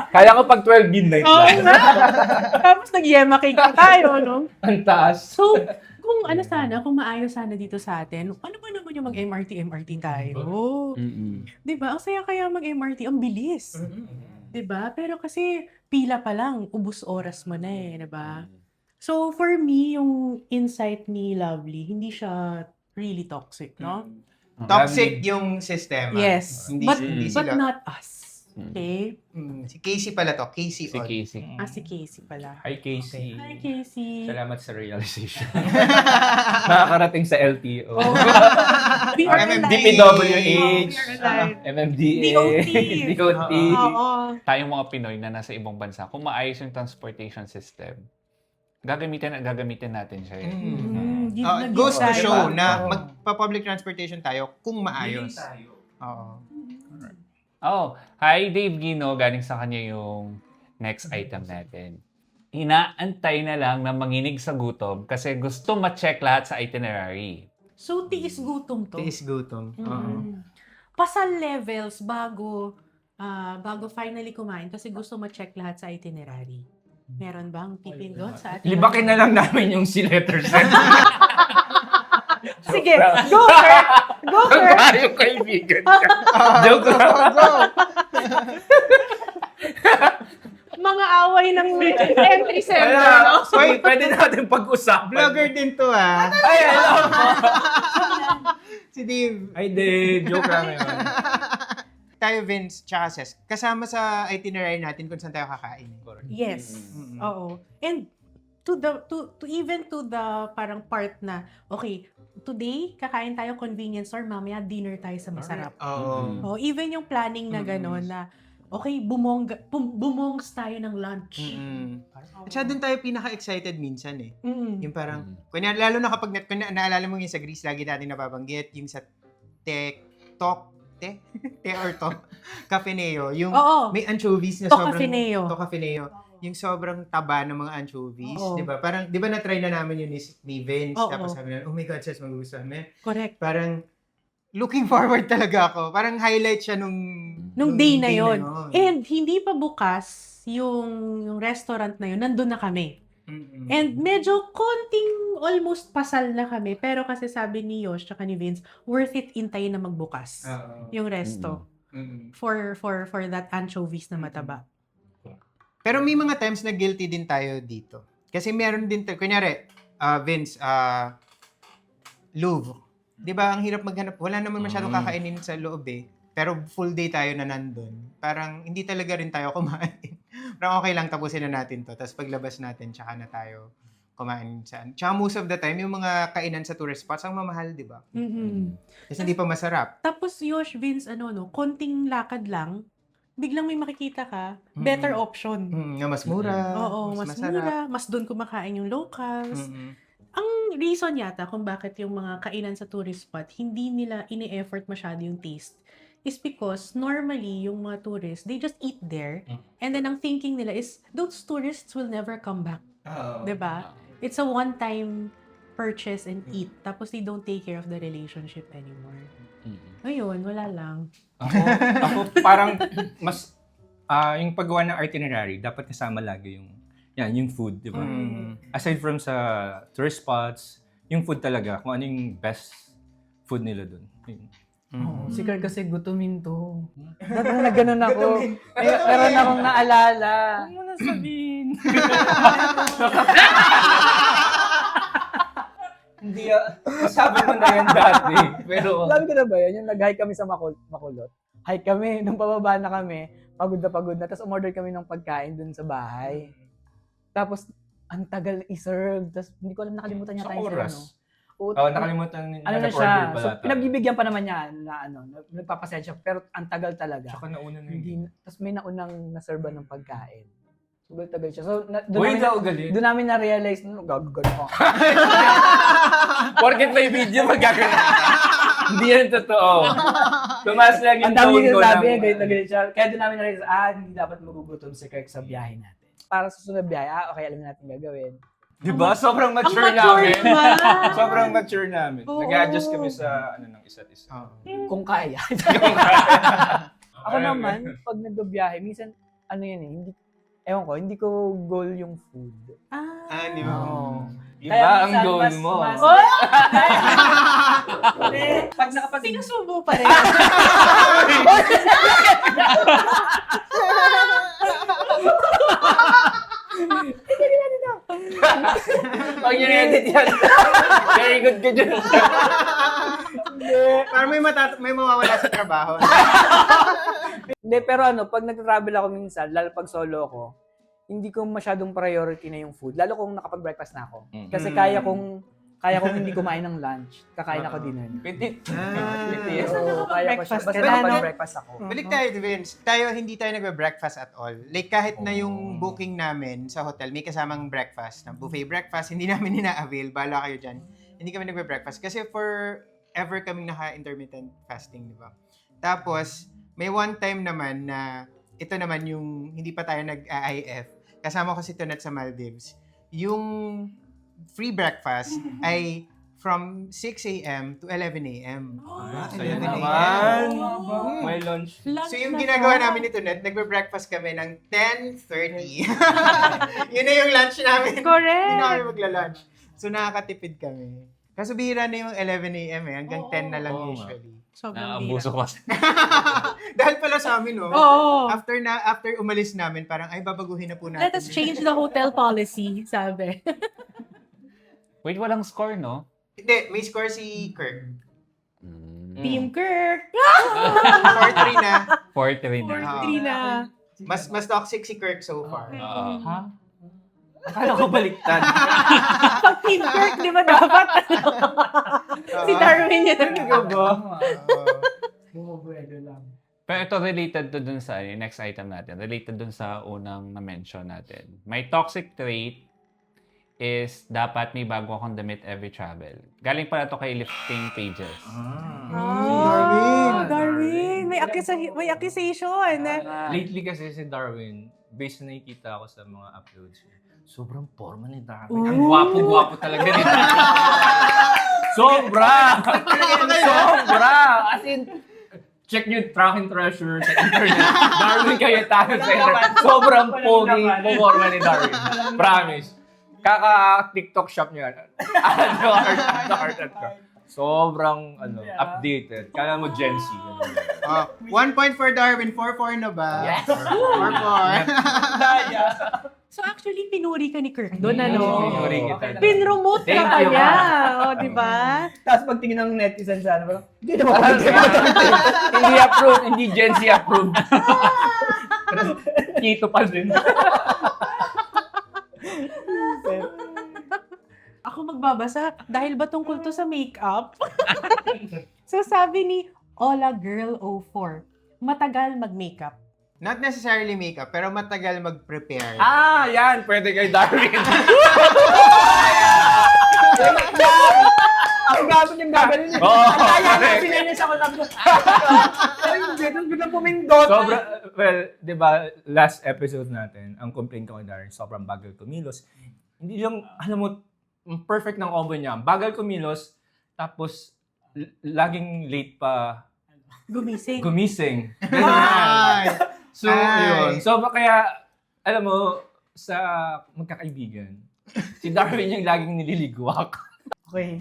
Kaya ko pag 12 midnight Oo lang. nga. Tapos nag-yema cake na tayo, no? Ang taas. So, kung ano sana, kung maayos sana dito sa atin, ano ba naman yung mag-MRT tayo? Di ba? Ang saya kaya mag-MRT, ang bilis. Di ba? Pero kasi pila pa lang, ubus oras mo na eh, di ba? So for me, yung insight ni Lovely, hindi siya really toxic, no? Toxic yung sistema. Yes. Hindi, hindi But sila. not us. Okay? Si Casey pala to. Casey Si Odd. Casey. Si Casey pala. Hi, Casey. Hi, Casey. Salamat sa realization. Nakakarating sa LTO. We are alive. DPWH, We are alive. MMDA, DOT. DOT. Oo. Tayong mga Pinoy na nasa ibang bansa, kung maayos yung transportation system, gagamitin natin siya. Goes to show na Oo. magpa-public transportation tayo kung maayos. Oo. Oh, hi Dave Gino, galing sa kanya yung next item natin. Inaantay na lang na manginig sa gutom kasi gusto ma-check lahat sa itinerary. So, tiis gutom to. Tiis gutom. Oo. Pasal levels bago finally kumain kasi gusto ma-check lahat sa itinerary. Meron bang pipindot sa ating... Libakin na lang namin yung si letter set. Sige, go Kurt! Go Kurt! Tayo kaibigan ka. Joke lang. Mga away ng entry center, no? So, pwede natin pag-usapan. Vlogger din to ah. Ay, hello. Si Dave. Ay, Dave. Joke lang yun. Tayo, Vince, tsaka Ses, kasama sa itinerary natin kung saan tayo kakain. Yes. Oo. And to the parang part na, okay, today, kakain tayo convenience store, mamaya dinner tayo sa masarap. Oo. Even yung planning na gano'n na, okay, bumongs tayo ng lunch. At saka doon tayo pinaka-excited minsan eh. Yung parang, Mm. kunya, lalo na kapag naalala mo yung sa Greece, lagi natin nababanggit, yung sa Te or Tok, Cafe Neo, yung Oo. may anchovies na Toca sobrang... Fineo. Toca Fineo. Yung sobrang taba ng mga anchovies, Oo. di ba? Parang, di ba na-try na namin yun ni Vince, Oo. tapos sabi na, oh my God, Ses, magugustuhan mo. Correct. Parang, looking forward talaga ako. Parang highlight siya nung Nung day na yon. And hindi pa bukas yung restaurant na yun, nandun na kami. And medyo konting almost pasal na kami. Pero kasi sabi ni Yosh tsaka ni Vince, worth it intayin na magbukas yung resto for that anchovies na mataba. Pero may mga times na guilty din tayo dito. Kasi meron din tayo, kunyari, Vince, Louvre. Di ba, ang hirap maghanap. Wala naman masyadong kakainin sa loob eh. Pero full day tayo na nandun. Parang hindi talaga rin tayo kumain. Parang okay lang, tapusin na natin to. Tapos paglabas natin, tsaka na tayo kumain saan. Tsaka most of the time, yung mga kainan sa tourist spots, ang mamahal, di ba? Kasi hindi pa masarap. Tapos Yosh, Vince, konting lakad lang, biglang may makikita ka, better option. Nga mas mura. Oo, mas masarap. mura. Mas doon kumakain yung locals. Ang reason yata kung bakit yung mga kainan sa tourist spot, hindi nila ini-effort masyado yung taste, is because normally yung mga tourists, they just eat there. And then ang thinking nila is, those tourists will never come back. Diba? It's a one-time purchase and eat. Tapos they don't take care of the relationship anymore. Ayun, wala lang. Ako parang mas yung paggawa ng itinerary dapat kasama lagi yung food, di ba? Aside from sa tourist spots, yung food talaga, kung ano yung best food nila dun. Si Kurt kasi gutumin to. Na ganun ako. Meron akong naalala. Huwag mo na sabihin. Hindi sabi mo na yan dati. Pero Sabi ko na ba yan? Yung nag-hike kami sa Makulot. Hike kami, nung pababa na kami, pagod na. Tapos umorder kami ng pagkain dun sa bahay. Tapos, ang tagal i-serve. Tapos, hindi ko alam, nakalimutan niya sa tayo oras. Ano Nakalimutan niya na nag-order siya? pala. So, pinagbibigyan pa naman niya na nagpapasensya. Pero ang tagal talaga. Tsaka nauna na Hindi, yun. tapos may naunang naserba ng pagkain. Sobrang tagal siya. So, Uy, daw galing. doon namin na-realize, gagagano ako. Porket may video, magagano. Hindi yan totoo. Tumaas lang yung Ang dami tone ko sabi, ng- galit na galit siya. Kaya doon namin na-realize, hindi dapat magugutom si Kirk sa biyahe natin. Para sa sunod biyahe, okay, alam na natin gagawin. Diba? Sobrang mature Ang mature namin. naman. Sobrang mature namin. Oo. Nag-adjust kami sa ng isa't isa. Kung kaya. Ako naman, pag nagbibiyahe, minsan, hindi, ewan ko, hindi ko goal yung food. Di ba? Iba ang minsan goal mo. Oh! Hindi, pag nakapag... Sinusubo pa rin. Pag yung edit yan. Very good ka dyan. Parang may mawawala sa trabaho. Hindi, pero pag nag-travel ako minsan, lalo pag solo ako, hindi ko masyadong priority na yung food. Lalo kung nakapag-breakfast na ako. Kasi kaya kong hindi kumain ng lunch. Kakain ako dinner. Petit. Basta Basta nakapag-breakfast ka na, no? nakapag-breakfast ako. Balik tayo, Vince. Hindi tayo nagbe-breakfast at all. Like, kahit na yung booking namin sa hotel, may kasamang breakfast, na buffet breakfast, hindi namin ina-avail. Bala kayo dyan. Hindi kami nagbe-breakfast. Kasi forever kaming naka-intermittent fasting, di ba? Tapos, may one time naman na, ito naman yung hindi pa tayo nag-IF. Kasama ko si Tonet sa Maldives. Yung free breakfast ay from 6 a.m. to 11 a.m. Saya 11 naman. a.m. May lunch. Lunch So yung na ginagawa siya. namin ni Tonet, nagbe-breakfast kami ng 10:30. Yun na yung lunch namin. Hindi na kami Correct. magla-lunch. So nakakatipid kami. Kaso bihira na yung 11 a.m. Hanggang 10 na lang Oo nga. usually. Sobrang Naabuso ko kasi. Dahil pala sa amin, no? Oo. After umalis namin, parang ay babaguhin na po natin. Let us change the hotel policy, sabi. Wait, walang score, no? Hindi, may score si Kirk. Team Kirk! 4-3 na. 4-3 na. 4-3 na. Mas toxic si Kirk so far. Oo. Ha? Akala ko baliktad. Pag Team Kirk, di ba dapat? Si Darwin yun. Talaga ba? Bumubuelo lang. Pero ito related to dun sa next item natin. Related dun sa unang na-mention natin. My toxic trait is dapat may bago akong damit every travel. Galing pala to kay Lifting Pages. Darwin! May accusation. Lately kasi si Darwin, based na nakikita ako sa mga uploads, sobrang forma ni Darwin. Ang Ooh. gwapo-gwapo talaga ni Darwin. Sobra! Sobra! As in, check nyo Track and Treasure sa internet. Darwin Cayetano sa internet. Sobrang pogi po forma ni Darwin. Promise. Kaka-TikTok shop niya. Art. Sobrang updated. Kala mo Gen Z. 1 point for Darwin, 4-4 na ba? Yes! 4-4. So actually, pinuri ka ni Kirk doon, ano? Pinuri kita. Pinromote ka Thank pa you, niya. ma. O, di ba? Tapos pagtingin ng netizen sa parang, hindi naman Hindi approved, hindi Gen Z approved. Kito pa din. Ako magbabasa dahil ba tungkol to sa makeup? So sabi ni Ola Girl 04, matagal mag-makeup. Not necessarily makeup, pero matagal mag-prepare. Yan. Pwede kay Darwin. Ako gagawin yung gagawin niya. Oo. Kaya na sininis ako lang. Ay, biglang pumindot. Well, di ba, last episode natin, ang complaint ko kay Darwin, sobrang bagal kumilos. Hindi yung, alam mo, perfect ng combo niya. Bagal kumilos, tapos laging late pa Gumising. Ganun yan. Ay! So, Ay. yun. So, kaya, alam mo, sa magkakaibigan, si Darwin yung laging nililigwak. Okay.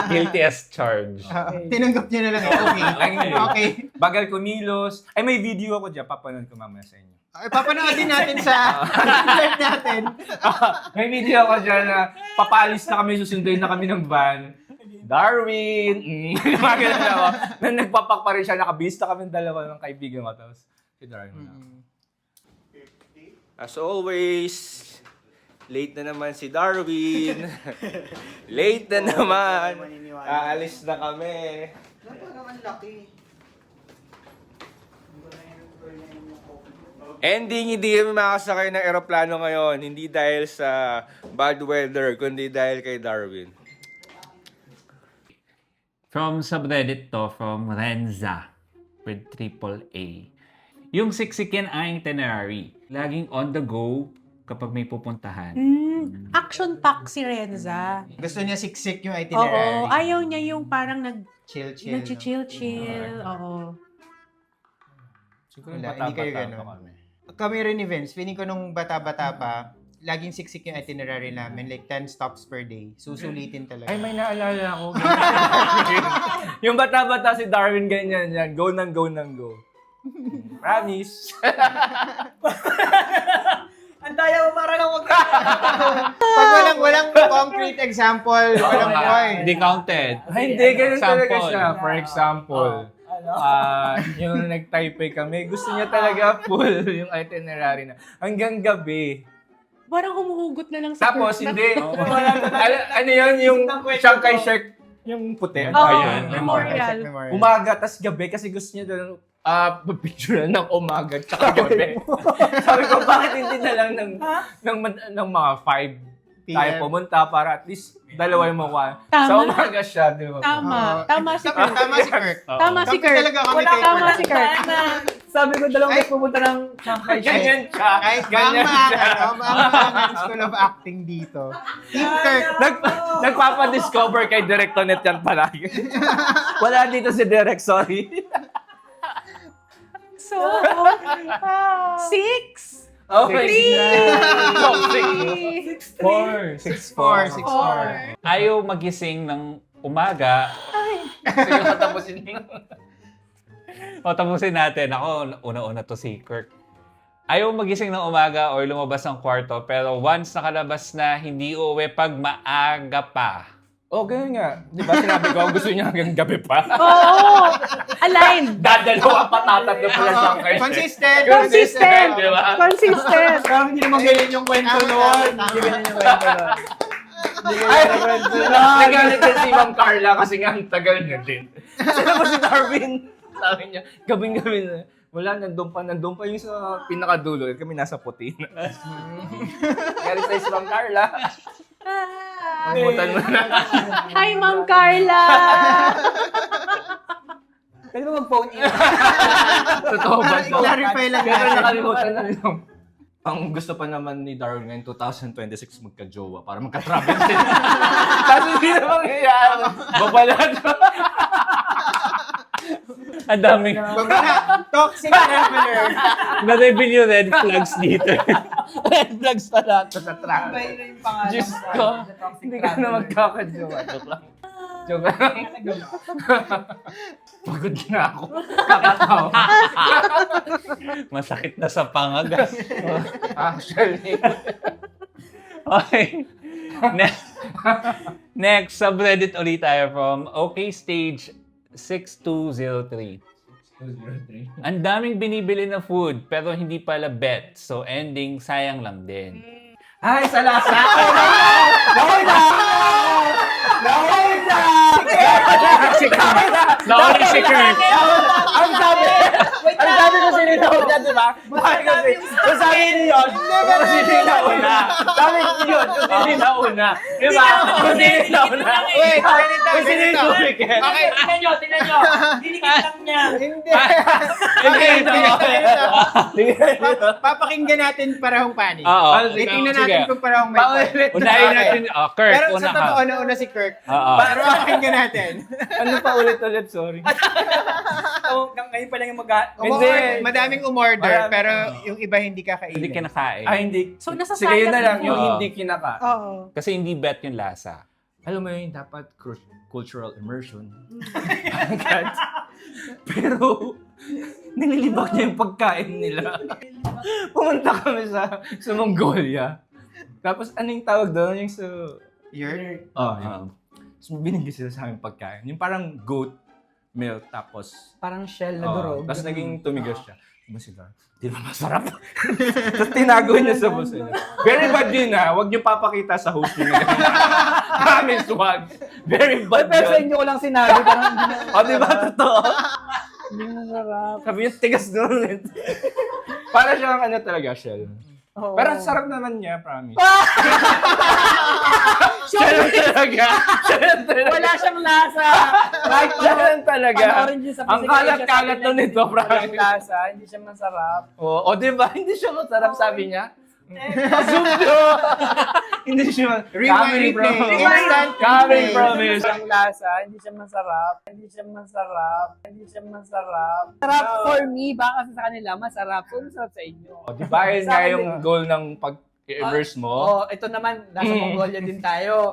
Guilty as charged. Tinanggap niya na lang. Okay. Okay. Bagal kumilos. Ay, may video ako dyan. Papanood ko mamaya sa inyo. Ay, papanood din natin sa live natin. May video ako dyan na papaalis na kami, susunduin na kami ng van. Darwin! Mga ganun ako. Na nagpapak pa rin siya, nakabihis na kami dalawa ng kaibigan ko. Tapos, si Darwin na. As always, late na naman si Darwin. Late na naman. Aalis na kami. Ending, hindi kami makasakay ng eroplano ngayon. Hindi dahil sa bad weather, kundi dahil kay Darwin. From subreddit to, from Renza with AAA. Yung siksikin ang itinerary. Laging on the go kapag may pupuntahan. Action pack si Renza. Gusto niya siksik yung Oo, itinerary. ayaw niya yung parang Chill. nag-chill-chill. Oo. Siguro Wala, bata-bata hindi kayo pa ganun. kami. kami rin ni Vince, feeling ko nung bata-bata pa, laging siksik yung itinerary namin. Like 10 stops per day. Susulitin talaga. Ay, may naalala ako. Yung bata-bata si Darwin ganyan yan. Go nang go nang go. Promise. Ang daya mo parang ako. Pag walang concrete example, walang point. Hindi counted. Ay, hindi. Ganun talaga Example. siya. For example, yung nag-Taipei kami, gusto niya talaga full yung itinerary na. Hanggang gabi. Parang humuhugot na lang sa Tapos, curve. hindi. Ano yun? Yung Shanghai Shek, yung puti. Ano Oo, yun? memorial. Umaga, tas gabi kasi gusto niya doon picture ng umaga tsaka gabi. Sabi ko, bakit hindi na lang ng mga 5 tayo pumunta para at least dalawa yung makuha. Tama. Sa umaga siya, di ba? Tama. Tama si Kirk. Tama si Kirk. Tama si Kami Kirk. talaga kami Tama si Kirk. Sabi ko, dalawang beses pumunta ng Shanghai Shek. Ganyan siya. Kahit Ganyan siya. maangan School of Acting dito. Team Kirk. Nagpapadiscover kay Direk Tonet yan palagi. Wala dito si Direk, sorry. So, 6. Okay. 4. Ayaw magising ng umaga. Sige, matapusin niyo. O, tapusin natin. Ako, una-una to si Kirk. Ayaw magising ng umaga or lumabas ng kwarto, pero once nakalabas na, hindi uuwi pag maaga pa. Oh, ganyan nga. Di ba sinabi ko, gusto niya hanggang gabi pa? Oo. Aligned. Dadalawa pa tatatlo pa lang sa kayo. Consistent. Consistent. Di ba? Consistent. Parang hindi naman ganyan yung kwento Tama, noon. tama. Hindi ganyan yung kwento noon. Ay, nagalit din si Ma'am Carla kasi nga ang tagal niya din. Sino ba si Darwin? Sabi niya, gabing-gabi na. Wala, nandun pa yung sa pinakadulo. Kami nasa puti na. Galit tayo si Ma'am Carla. Pagmutan mo na. Hi, Ma'am Carla. Pwede ba mag-phone in? Totoo ba? I-clarify lang Pero natin. nakalimutan na lang. Ang gusto pa naman ni Darwin ngayon, 2026 magka-jowa para magka-travel sila. Kasi hindi na mangyayari. Babalad. Ang daming Toxic traveler. na-reveal yung red flags dito. Red flags pa lahat sa travel. Iba na yung pangalan. Diyos ko. Hindi ka na magkaka-jowa. Joke lang. Joke lang. Pagod na ako. Kakatawa. Masakit na sa pangagas. Actually. Okay. Next, subreddit ulit tayo from OKStage 6203. Ang daming binibili na food pero hindi pala bet. So ending, sayang lang din. Ay, sa lasa! Nauli si Kirk! Ang sabi ko sininaw niya, di ba? Sabi kasi, kung sabi niyo yun, kung sino yung nauna. Sabi ko yun, kung sino yung nauna. Di ba? Kung sino yung nauna. Wait, ganito, Kung sino yung ganito. duplicate. Okay. Tingnan nyo. Dinikit lang niya. Hindi. Hindi. Papakinggan natin parehong panig. Oo. Tingnan Sige. natin kung parehong may Paulit. Unahin Okay. natin. Kirk, Pero una sa ka. totoo, nauna si Kirk. Oo. Pero papakinggan natin. Ano pa ulit-ulit? Sorry. Ngayon pa lang yung Madaming umorder, Marami. pero yung iba hindi kakainin. Hindi kinakain. Ay, hindi. So, nasa Sige, yun na sayang lang. din Yung po. hindi kinaka. Oo. Kasi hindi bet yung lasa. Alam mo yun, dapat cultural immersion. Agad. Pero, nililibak niya yung pagkain nila. Pumunta kami sa Mongolia. Tapos, ano yung tawag doon? Yung sa... Yurt? Oh, yun. So, binigay sila sa amin pagkain. Yung parang goat milk, tapos... Parang shell na Oo, durog. tapos naging tumigas siya. Diba sila? Di ba masarap? Tapos tinago niya sa buso niya. Very bad yun ha. Huwag niyo papakita sa host niyo na ganyan. Promise, wag. Very bad Pero sa yun. inyo ko lang sinabi, parang hindi na O, di ba? Totoo. hindi masarap. Sabi niya, tigas doon. Para siyang ano talaga, shell. Oo. Pero ang sarap naman niya, promise. Ah! Shell talaga. Shell talaga. Wala siyang lasa. Right Shell talaga. Panoorin niyo sa Ang physical kalat-kalat siya, nun nito, Walang promise. lasa, hindi siya masarap. O, di ba? Hindi siya masarap, sabi niya. Zoom nyo! Hindi siya. Rewind replay. Instant Coming replay. promise. Ang lasa, hindi siya masarap. Sarap for me, baka kasi sa kanila masarap. So, masarap sa inyo. O, di ba yun Sa nga akin, yung goal ng pag-immerse mo? Oh, ito naman, nasa Mongolia din tayo.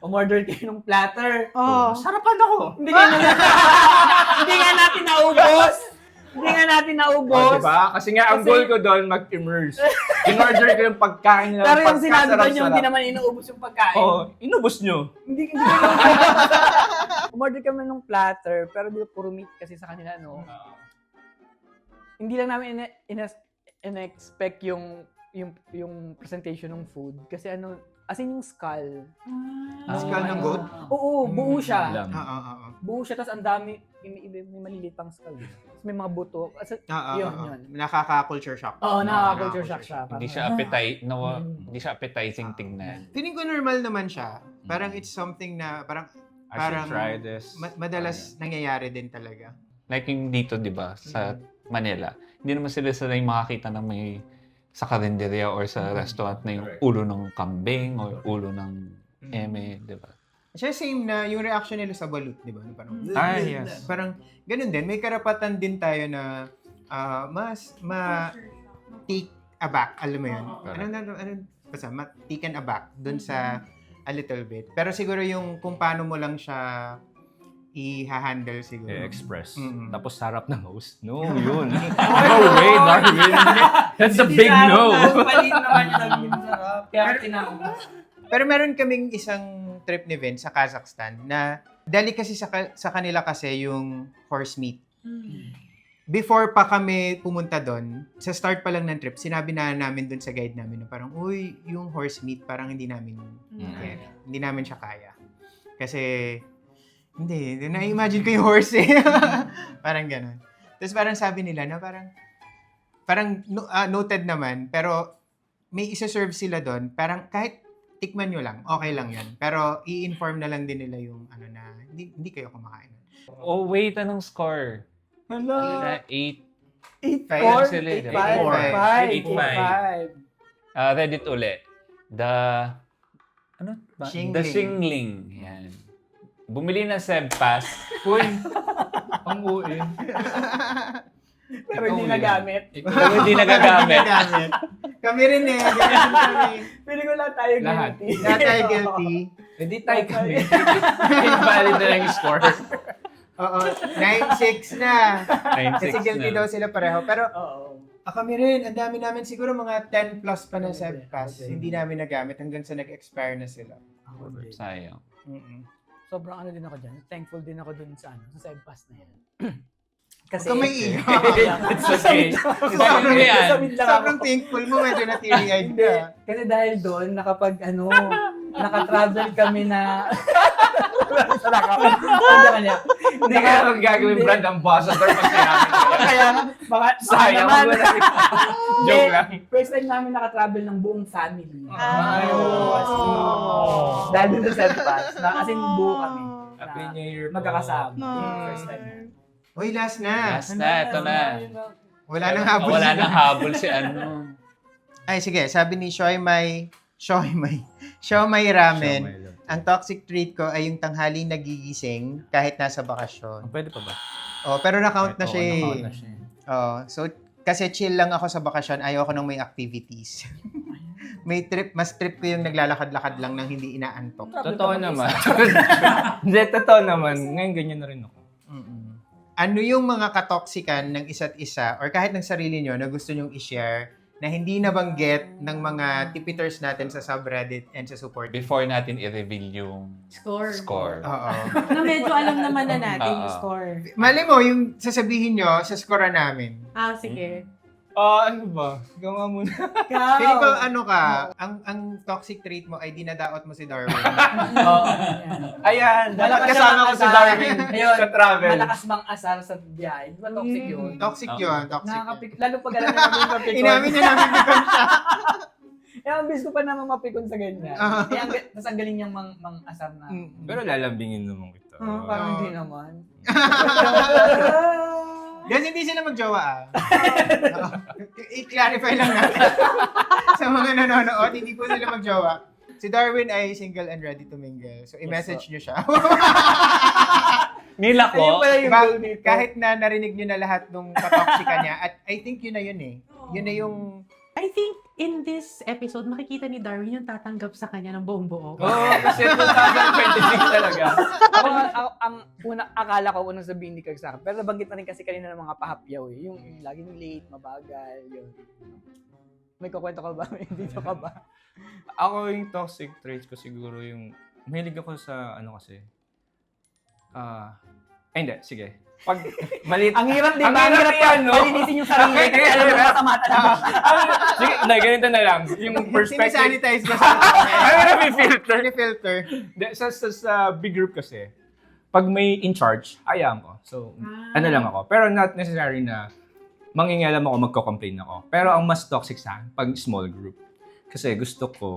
Umorder kayo ng platter. Oh. Sarapan ako. Hindi nga natin naubos. Hindi nga natin O, naubos. diba? Kasi nga, ang Kasi- goal ko doon, mag-immerse. In-order ko yung pagkain nila. Pero yung sinabi ko nyo, hindi naman inuubos yung pagkain. Oo, inubos nyo. Hindi Umorder kami ng platter, pero di ba puro meat kasi sa kanila, no? Hindi lang namin in-expect yung presentation ng food. Kasi as in yung skull. Skull ng goat? Oo, buo siya. Alam. Oo. Buo siya, tapos ang dami, may maliliit pang skull. Tapos may mga buto. Yun. Nakaka-culture shock. Oo, nakaka-culture shock siya. Hindi siya hindi siya appetizing tingnan. Feeling ko normal naman siya. Parang it's something na parang I should try this. madalas nangyayari din talaga. Like yung dito, di ba, sa Manila, hindi naman sila yung makakita ng may sa karinderya or sa restaurant na yung ulo ng kambing or ulo ng eme, di ba? Siya same na yung reaction nila sa balut, di ba? Parang, Yes. parang ganun din. May karapatan din tayo na take aback, alam mo yun? Basta, taken aback dun sa a little bit. Pero siguro yung kung paano mo lang siya i-handle siguro. I-express. Mm-mm. Tapos sarap ng host. No, yun. No way, Darwin. That's a big no. Palit naman yung naging sarap. Kaya tinanong. Pero meron kaming isang trip ni Vince sa Kazakhstan na dali kasi sa kanila kasi yung horse meat. Before pa kami pumunta doon, sa start pa lang ng trip, sinabi na namin doon sa guide namin na parang, uy, yung horse meat parang hindi namin hindi namin siya kaya. Kasi hindi, na-imagine ko yung horse eh. Parang gano'n. Tapos parang sabi nila na parang noted naman, pero may isa-serve sila doon, parang kahit tikman nyo lang, okay lang yan. Pero i-inform na lang din nila yung na hindi kayo kumakain. Oh, wait, anong score? Hello. 8. 8-4? sila, 8-5. 8-5. Reddit uli. The Xingling. Xingling. Yan. Bumili ng Seb Pass. Uy, ang uwi. Pero hindi nagamit. Pero hindi nagagamit. Gamit. Kami rin eh. Ganyan kami. Pili ko lang tayo Lahat. guilty. Lahat tayo guilty. Hindi tayo kami. Invalid na lang yung score. Oo. 9-6 na. 9-6 Kasi guilty na. daw sila pareho. Pero Oo. kami rin. Ang dami namin siguro mga 10 plus pa na sa pass. Hindi namin nagamit hanggang sa nag-expire na sila. Sayang. Mm-mm. Sobrang din ako dyan. Thankful din ako dun sa Side Pass na yan. Kasi, Huwag ka may iyo. It's okay. Sobrang, yan. sobrang thankful mo. Medyo na teary-eyed Hindi. ka. Kasi dahil doon, naka-travel kami na... Hindi ka naman gagawin brand ambassador pag sinabi ko. Kaya, baka Sayang naman. mo na. Joke lang. First time namin naka-travel ng buong family. Oh. Dahil doon sa Side Pass. As in, buo kami. Happy New Year po. Magkakasama. No. First time. Uy, last na. Last na, ito na. Wala nang habol. Wala sila. nang habol si ano. Ay, sige. Sabi ni Shoy May Ramen. Ang toxic trait ko ay yung tanghaling nagigising kahit nasa bakasyon. Pwede pa ba? Oh, pero na-count na siya eh. Na-count na siya. Oh, so kasi chill lang ako sa bakasyon, ayaw ko nang may activities. May trip, mas trip ko yung naglalakad-lakad lang nang hindi inaantok. Totoo naman. Hindi, totoo naman. Ngayon ganyan na rin ako. Ano yung mga katoksikan ng isa't isa or kahit ng sarili nyo na gusto nyong i-share na hindi nabanggit ng mga tipiters natin sa subreddit and sa support? Before natin i-reveal yung score. Oo. Na medyo alam naman na natin yung Oo. score. Mali mo, yung sasabihin nyo sa score namin. Sige. Ano ba? Ikaw nga muna. Feeling ko ano ka, ang toxic trait mo ay dinadaot mo si Darwin. Ayan. Malakas Kasama ko si Darwin Ayun, sa travel. malakas mang asar sa biyahe. Di ba toxic yun? Toxic yun, toxic. Nakakapik, lalo pag alam namin mapikon. Inamin niya namin bigyan siya. ang bis ko pa naman mapikon sa ganyan. Tapos ang galing niyang mang asar na. Pero lalambingin naman kita. Parang hindi naman. Guys, hindi sila magjowa Oo. I-clarify lang natin. Sa mga nanonood, hindi po sila magjowa. Si Darwin ay single and ready to mingle. So, i-message nyo siya. Nila Ayun ko. pala yung Diba, goal nito. kahit na narinig nyo na lahat nung katoksika niya, at I think yun na yun eh. Yun na yung... I think in this episode, makikita ni Darwin yung tatanggap sa kanya ng buong buo. Oo, kasi 2026 talaga. ang akala ko unang sabihin ni Kirk sa akin. Pero nabanggit na rin kasi kanina ng mga pahapyaw eh. Yung laging late, mabagal, yun. May kukwento ka ba? May video ka ba? Ako yung toxic traits ko siguro yung mahilig ako sa kasi. Hindi, sige. Pag maliit. Ang hirap, di ba? Ang Ang hirap hirap yan, no? palinisin yung sarili. Kaya alam mo, masama talaga. Sige, hindi, ganito na lang. Yung perspective. Sinisanitize ko Ay, may filter. Sini-filter. Sa big group kasi, pag may in charge, ayaw ko. So, ano lang ako. Pero not necessary na mangingialam ako, magko-complain ako. Pero ang mas toxic sa akin, pag small group. Kasi gusto ko,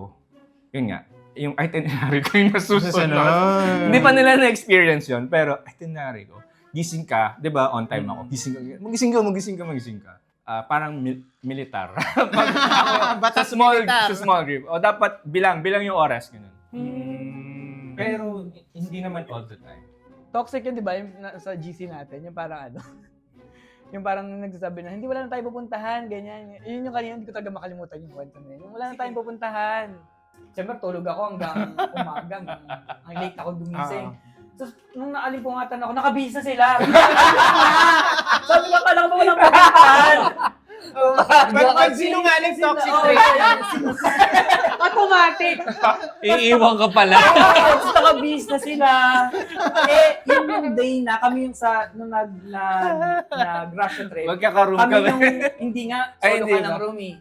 yun nga, yung itinerary ko yung nasusunod. Hindi pa nila na-experience yun, pero itinerary ko. Gising ka, di ba, on time ako. Magising ka. Parang militar. Pag ako, Batas sa small group. O dapat bilang yung oras. Ganun. Pero hindi naman all the time. Toxic yun, di ba? Yung sa GC natin, yung parang yung parang nagsasabi na, hindi wala na tayo pupuntahan, ganyan. Yun yung kanina, hindi ko talaga makalimutan yung kwento na yun. Yung wala na tayong pupuntahan. Siyempre, tulog ako hanggang umaga. Ang late ako dumising. Tapos, nung naalimpungatan ako, nakabihis na sila. Sabi ko, kala ko ba walang pupuntahan? Pag sinungaling toxic Oo, trait. Automatic. Iiwan ka pala. tapos nakabihis na sila. Yun yung day na, kami yung nung nag-Russian trip. Magkakaroon Kami kami. yung, hindi nga, Ay, solo hindi ka ng ba? roomie.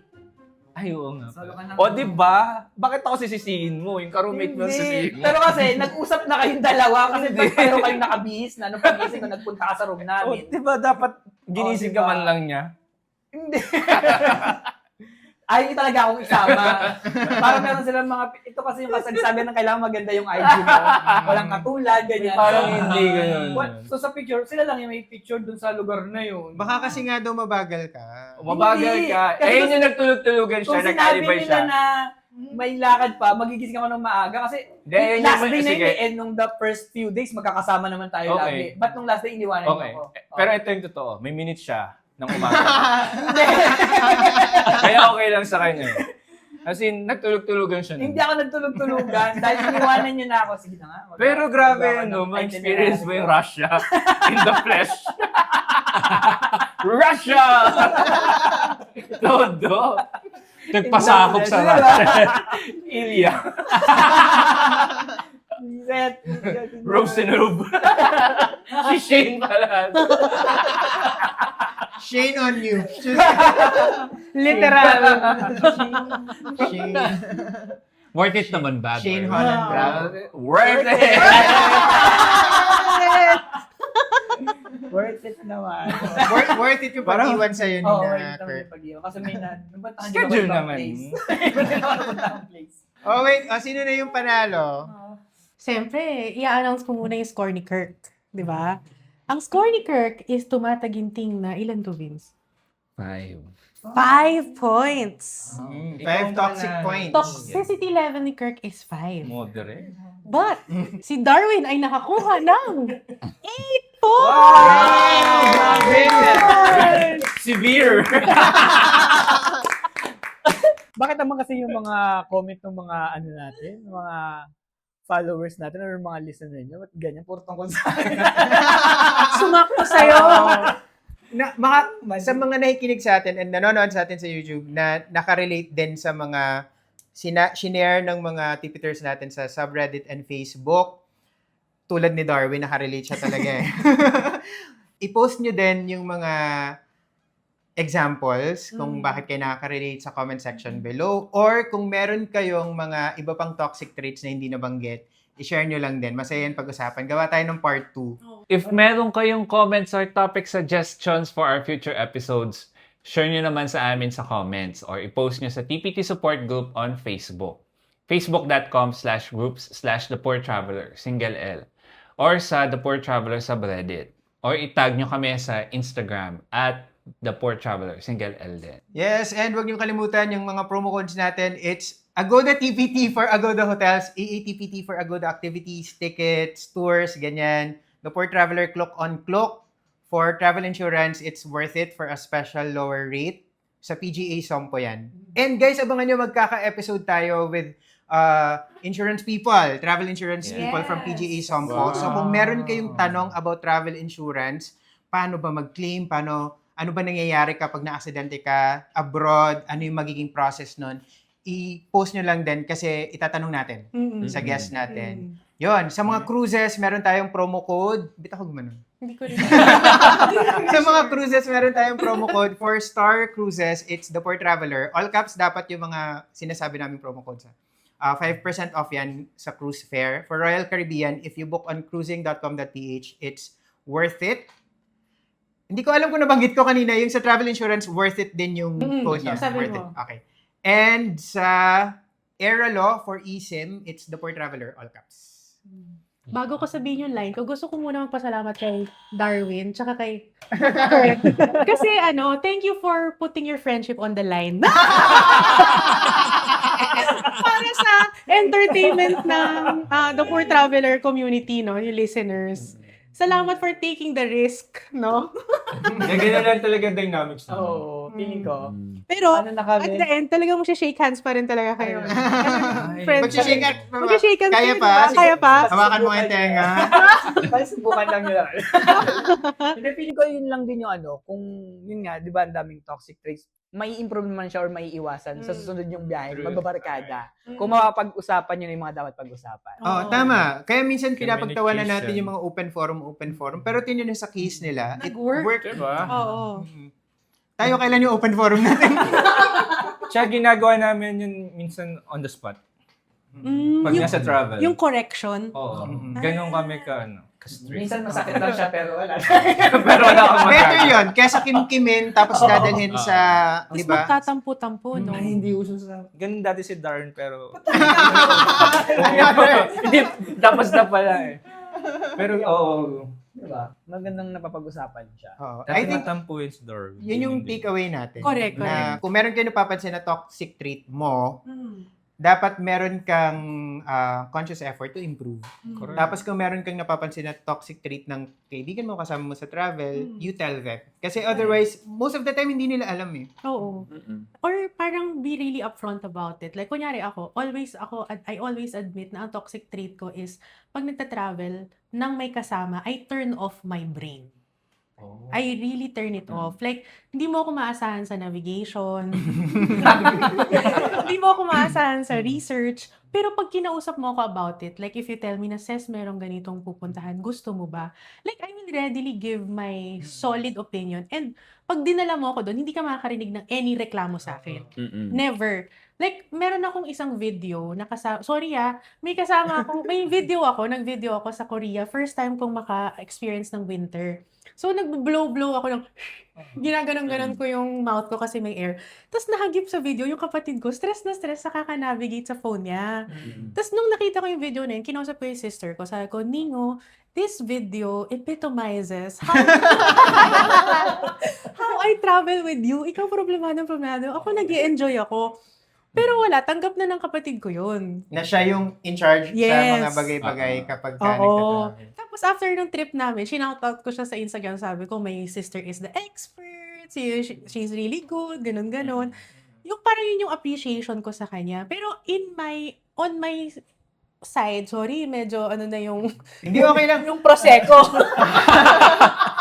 Ay, oo nga. Solo ka ng O, di ba? Bakit ako sisisihin mo? Yung ka-roommate mo Hindi. sisisihin mo. Pero kasi, nag-usap na kayong dalawa kasi pareho kayong nakabihis na nung pagising ko, nagpunta ka sa room O, namin. di ba dapat ginising diba? ka man lang niya? Hindi. Ayaw niyo talaga akong isama. Parang meron silang ito kasi yung kasagsagan ng kailangan maganda yung IG mo. Walang katulad, ganyan. Parang hindi ganun. So sa picture, sila lang yung may picture dun sa lugar na yun. Baka kasi nga daw mabagal ka. Mabagal Hindi. ka. Kasi Yun yung nagtulog-tulugan siya, Kung sinabi nag-alibay nila siya. na may lakad pa, magigising ako ng maaga kasi Hindi, yun last yung- day na sige. yun and nung the first few days, magkakasama naman tayo Okay. lagi. But nung last day, iniwanan Okay. niyo ako. Pero ito yung totoo. May minute siya ng umaga. Kaya okay lang sa kanya. As in, nagtulog-tulugan siya. Hindi ako nagtulog-tulugan dahil iniwanan niyo na ako. Sige na nga. Pero grabe, Magkakaroon no? ng Ma-experience mo itinerary yung ko. Russia in the flesh. Russia! Todo. Nagpasakop sa Diba? Russia. Ilya. Set. Rosenrube. Si Shane pala. Shane on you. Literal. Shane. Worth it naman ba? Shane Darwin? Holland Brown. Worth it. Worth it naman. Worth it yung pag-iwan sa'yo ni Oo, na, worth it naman Kurt. yung pag-iwan. Kasi may napuntahan Schedule naman. place. Oh, wait. Sino na yung panalo? Siyempre, i-announce ko muna yung score ni Kirk. Di ba? Ang score ni Kirk is tumataginting na ilan to, Vince? 5. 5 points. 5 toxic points. Toxicity level ni Kirk is 5. Moderate. But, si Darwin ay nakakuha ng 8 Wow! points! Severe. Bakit naman kasi yung mga comment ng mga ano natin, mga followers natin or mga listener nyo, ba't ganyan? Puro tungkol sa akin. Sumakto sa'yo. Sa mga nakikinig sa atin and nanonood sa atin sa YouTube na nakarelate din sa mga shinare ng mga tipiters natin sa subreddit and Facebook, tulad ni Darwin, nakarelate siya talaga eh. I-post nyo din yung mga examples kung bakit kayo nakaka-relate sa comment section below, or kung meron kayong mga iba pang toxic traits na hindi nabanggit, i-share nyo lang din. Masaya yan pag-usapan. Gawa tayo ng part 2. If meron kayong comments or topic suggestions for our future episodes, share nyo naman sa amin sa comments or i-post nyo sa TPT Support Group on Facebook. Facebook.com/groups/The Poor Traveler, single L. Or sa The Poor Traveler subreddit. or itag nyo kami sa Instagram at The Poor Traveler, single L din. Yes, and huwag niyo kalimutan yung mga promo codes natin. It's Agoda TPT for Agoda Hotels, AATPT for Agoda Activities, tickets, tours, ganyan. The Poor Traveler Cloak on Cloak for travel insurance. It's worth it for a special lower rate. Sa PGA Sompo yan. And guys, abangan nyo magkaka-episode tayo with insurance people, travel insurance people from PGA Sompo. So kung meron kayong tanong about travel insurance, paano ba mag-claim, ano ba nangyayari kapag na-aksidente ka abroad, ano yung magiging process nun, i-post nyo lang din kasi itatanong natin sa guest natin. Yon, sa mga cruises, meron tayong promo code. Bita ko gumanon. Hindi ko rin. Sa mga cruises, meron tayong promo code. For Star Cruises, it's The Poor Traveler. All caps dapat yung mga sinasabi namin promo code sa. 5% off yan sa cruise fare. For Royal Caribbean, if you book on cruising.com.ph, it's worth it. Hindi ko alam kung nabanggit ko kanina, yung sa travel insurance, worth it din yung code niya. sabi Worth mo. it. Okay. And sa Aerolaw for eSIM, it's The Poor Traveler, all caps. Bago ko sabihin yung line ko, gusto ko muna magpasalamat kay Darwin, tsaka kay kasi thank you for putting your friendship on the line. Para sa entertainment ng The Poor Traveler community, no, yung listeners. Salamat for taking the risk, no? Ganyan lang talaga dynamics. Oo, feeling ko. Pero Ano na at kami? the end, talagang mag-shake hands pa rin talaga kayo. Mag-shake hands pa ba? Mag-shake hands Kaya kayo, pa? diba? Kaya pa? Hawakan mo yung tenga. Basta subukan lang nyo lang. Hindi, feeling ko yun lang din yung kung yun nga, di ba, ang daming toxic traits, may improve naman siya or may iwasan sa susunod yung biyahe, magbabarkada. Kung mapapag-usapan yun yung mga dapat pag-usapan. Oh, tama. Kaya minsan pinapagtawanan Communication. natin yung mga open forum. Pero tingnan nyo sa case nila, it Nag-work. worked. Diba? Oo. Tayo kailan yung open forum natin? Tsaka ginagawa namin yun minsan on the spot. Pag Yung, nasa travel. yung correction. Oo. Ganun kami ka-strict. Minsan masakit lang siya pero wala. Pero wala akong Better yun, kesa kimkimin tapos dadalhin sa, Mas di ba? magtatampo-tampo, no? Ay, hindi uso sa... Ganun dati si Darren, pero... Another. Hindi, tapos na pala eh. Pero, oo. Diba? Magandang napapag-usapan siya. Oh, I I think natampo yun si Darren. yun yung takeaway natin. Correct, Na kung meron kayo napapansin na toxic trait mo, Mm. dapat meron kang conscious effort to improve. Correct. Tapos kung meron kang napapansin na toxic trait ng kaibigan mo, kasama mo sa travel, you tell them. Kasi otherwise, most of the time, hindi nila alam eh. Oo. Or parang be really upfront about it. Like, kunyari I always admit na ang toxic trait ko is, pag nagta-travel, nang may kasama, I turn off my brain. I really turn it off. Like, hindi mo ako maasahan sa navigation. Hindi mo ako maasahan sa research. Pero pag kinausap mo ako about it, like if you tell me na, Ses, merong ganitong pupuntahan, gusto mo ba? Like, I will readily give my solid opinion. And pag dinala mo ako doon, hindi ka makakarinig ng any reklamo sa akin. Never. Like, meron akong isang video na may video ako, nag-video ako sa Korea. First time kong maka-experience ng winter. So, nag-blow ako ng, ginaganon-ganon ko yung mouth ko kasi may air. Tapos nahagip sa video, yung kapatid ko, stress na stress sa kaka-navigate sa phone niya. Tapos nung nakita ko yung video na yun, kinausap ko yung sister ko, sabi ko, Ningo, this video epitomizes how I travel with you. Ikaw problemado. Ako nag-i-enjoy ako. Pero wala, tanggap na ng kapatid ko yun. Na siya yung in charge sa Yes. mga bagay-bagay kapag Oo. nagtatravel. Tapos after nung trip namin, shoutout ko siya sa Instagram, sabi ko, my sister is the expert, she's really good, ganon. Yung parang yun yung appreciation ko sa kanya. Pero on my side, sorry, medyo na yung Hindi, okay lang. yung prosecco.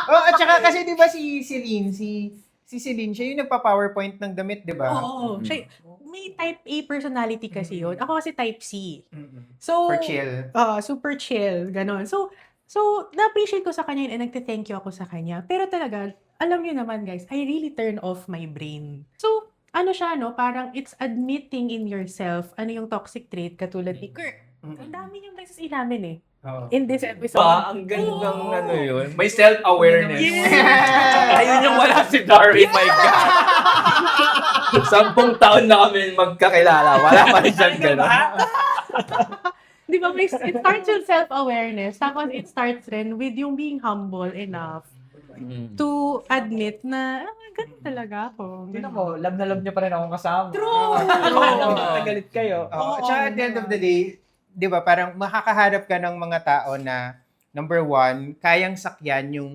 Oh, at saka kasi 'di ba si Celine, si Celine, siya yung nagpa-PowerPoint ng damit, 'di ba? Oo. May type A personality kasi yun. Ako kasi type C. So, For chill. Super chill, ganon. So na-appreciate ko sa kanya yun and nagte-thank you ako sa kanya. Pero talaga, alam niyo naman guys, I really turn off my brain. So, siya, no? Parang it's admitting in yourself yung toxic trait katulad ni Kirk. Ang dami niyang beses inamin eh. In this episode. Ang gandang yun. May self-awareness. Yeah. Ayun yung wala si Darren, my God. 10 taon na kami magkakilala. Wala pa rin siyang gano'n. Di ba, it starts with self-awareness. Tapos it starts rin with yung being humble enough to admit na, ganun talaga ako. Yun ako, love na love niya pa rin akong kasama. True! Nagalit kayo. Oo. Tsaka at the end of the day, di ba, parang makakaharap ka ng mga tao na, number one, kayang sakyan yung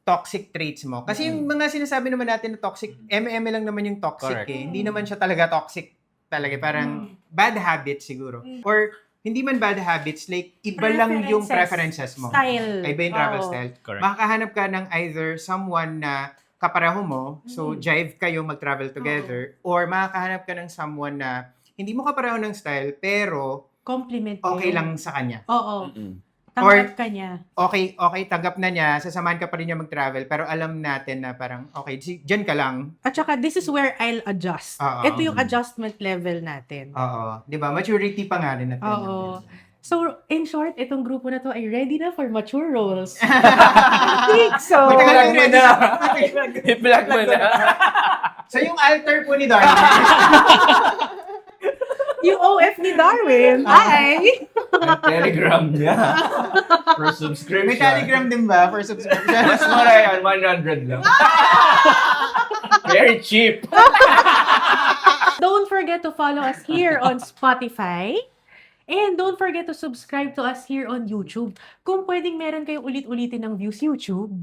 toxic traits mo. Kasi yung mga sinasabi naman natin na toxic, eme lang naman yung toxic Correct. Hindi naman siya talaga toxic talaga. Parang bad habits siguro. Or hindi man bad habits, like iba lang yung preferences mo. Style. Iba yung travel Oo. style. Correct. Makakahanap ka ng either someone na kapareho mo, so jive kayo mag-travel together, or makakahanap ka ng someone na hindi mo kapareho ng style, pero Compliment okay yun. lang sa kanya. Oo. Mm. Tanggap ka niya. Okay, tanggap na niya, sasamahan ka pa rin niya mag-travel, pero alam natin na parang, okay, dyan ka lang. At saka, this is where I'll adjust. Oo. Ito yung adjustment level natin. Oo. Di ba? Maturity pa nga rin natin. Oo. So, in short, itong grupo na to ay ready na for mature roles. I think so. Matagal I-plug lang mo ready na. sa- I-plug mo na. So, yung altar po ni Darwin. Yung OF ni Darwin. Hi! Telegram niya. For subscription. May Telegram din ba for subscription? Mas mura yan, 100 lang. Very cheap. Don't forget to follow us here on Spotify. And don't forget to subscribe to us here on YouTube. Kung pwedeng meron kayong ulit-ulitin ng views, YouTube.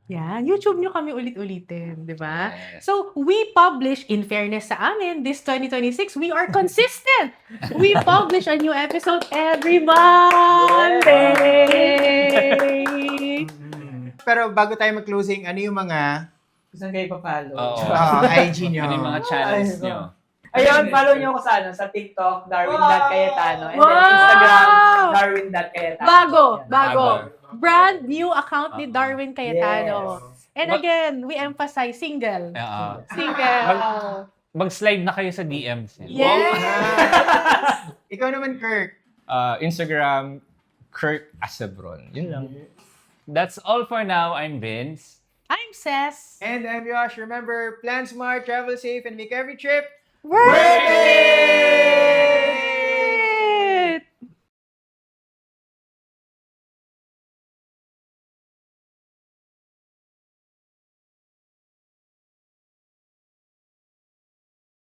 Yan. YouTube nyo kami ulit-ulitin. Di ba? So, we publish, in fairness sa amin, this 2026, we are consistent. We publish a new episode every Monday. Pero bago tayo mag-closing, ano yung mga Gusto kayo pa-follow. Oo. IG nyo? Ano yung mga channels Ay, nyo? Ayun, follow niyo ako sa TikTok, Darwin.Cayetano. And then Wow! Instagram, Darwin.Cayetano. Bago. Yan. Brand new account ni Darwin Cayetano. Yes. And again, we emphasize single. Oo. Single. Mag-slide na kayo sa DMs niya. Yes! Ikaw naman, Kirk. Instagram, Kirk Asebron. Yun lang. That's all for now. I'm Vince. I'm Cess. And I'm Josh. Remember, plan smart, travel safe, and make every trip Worth it!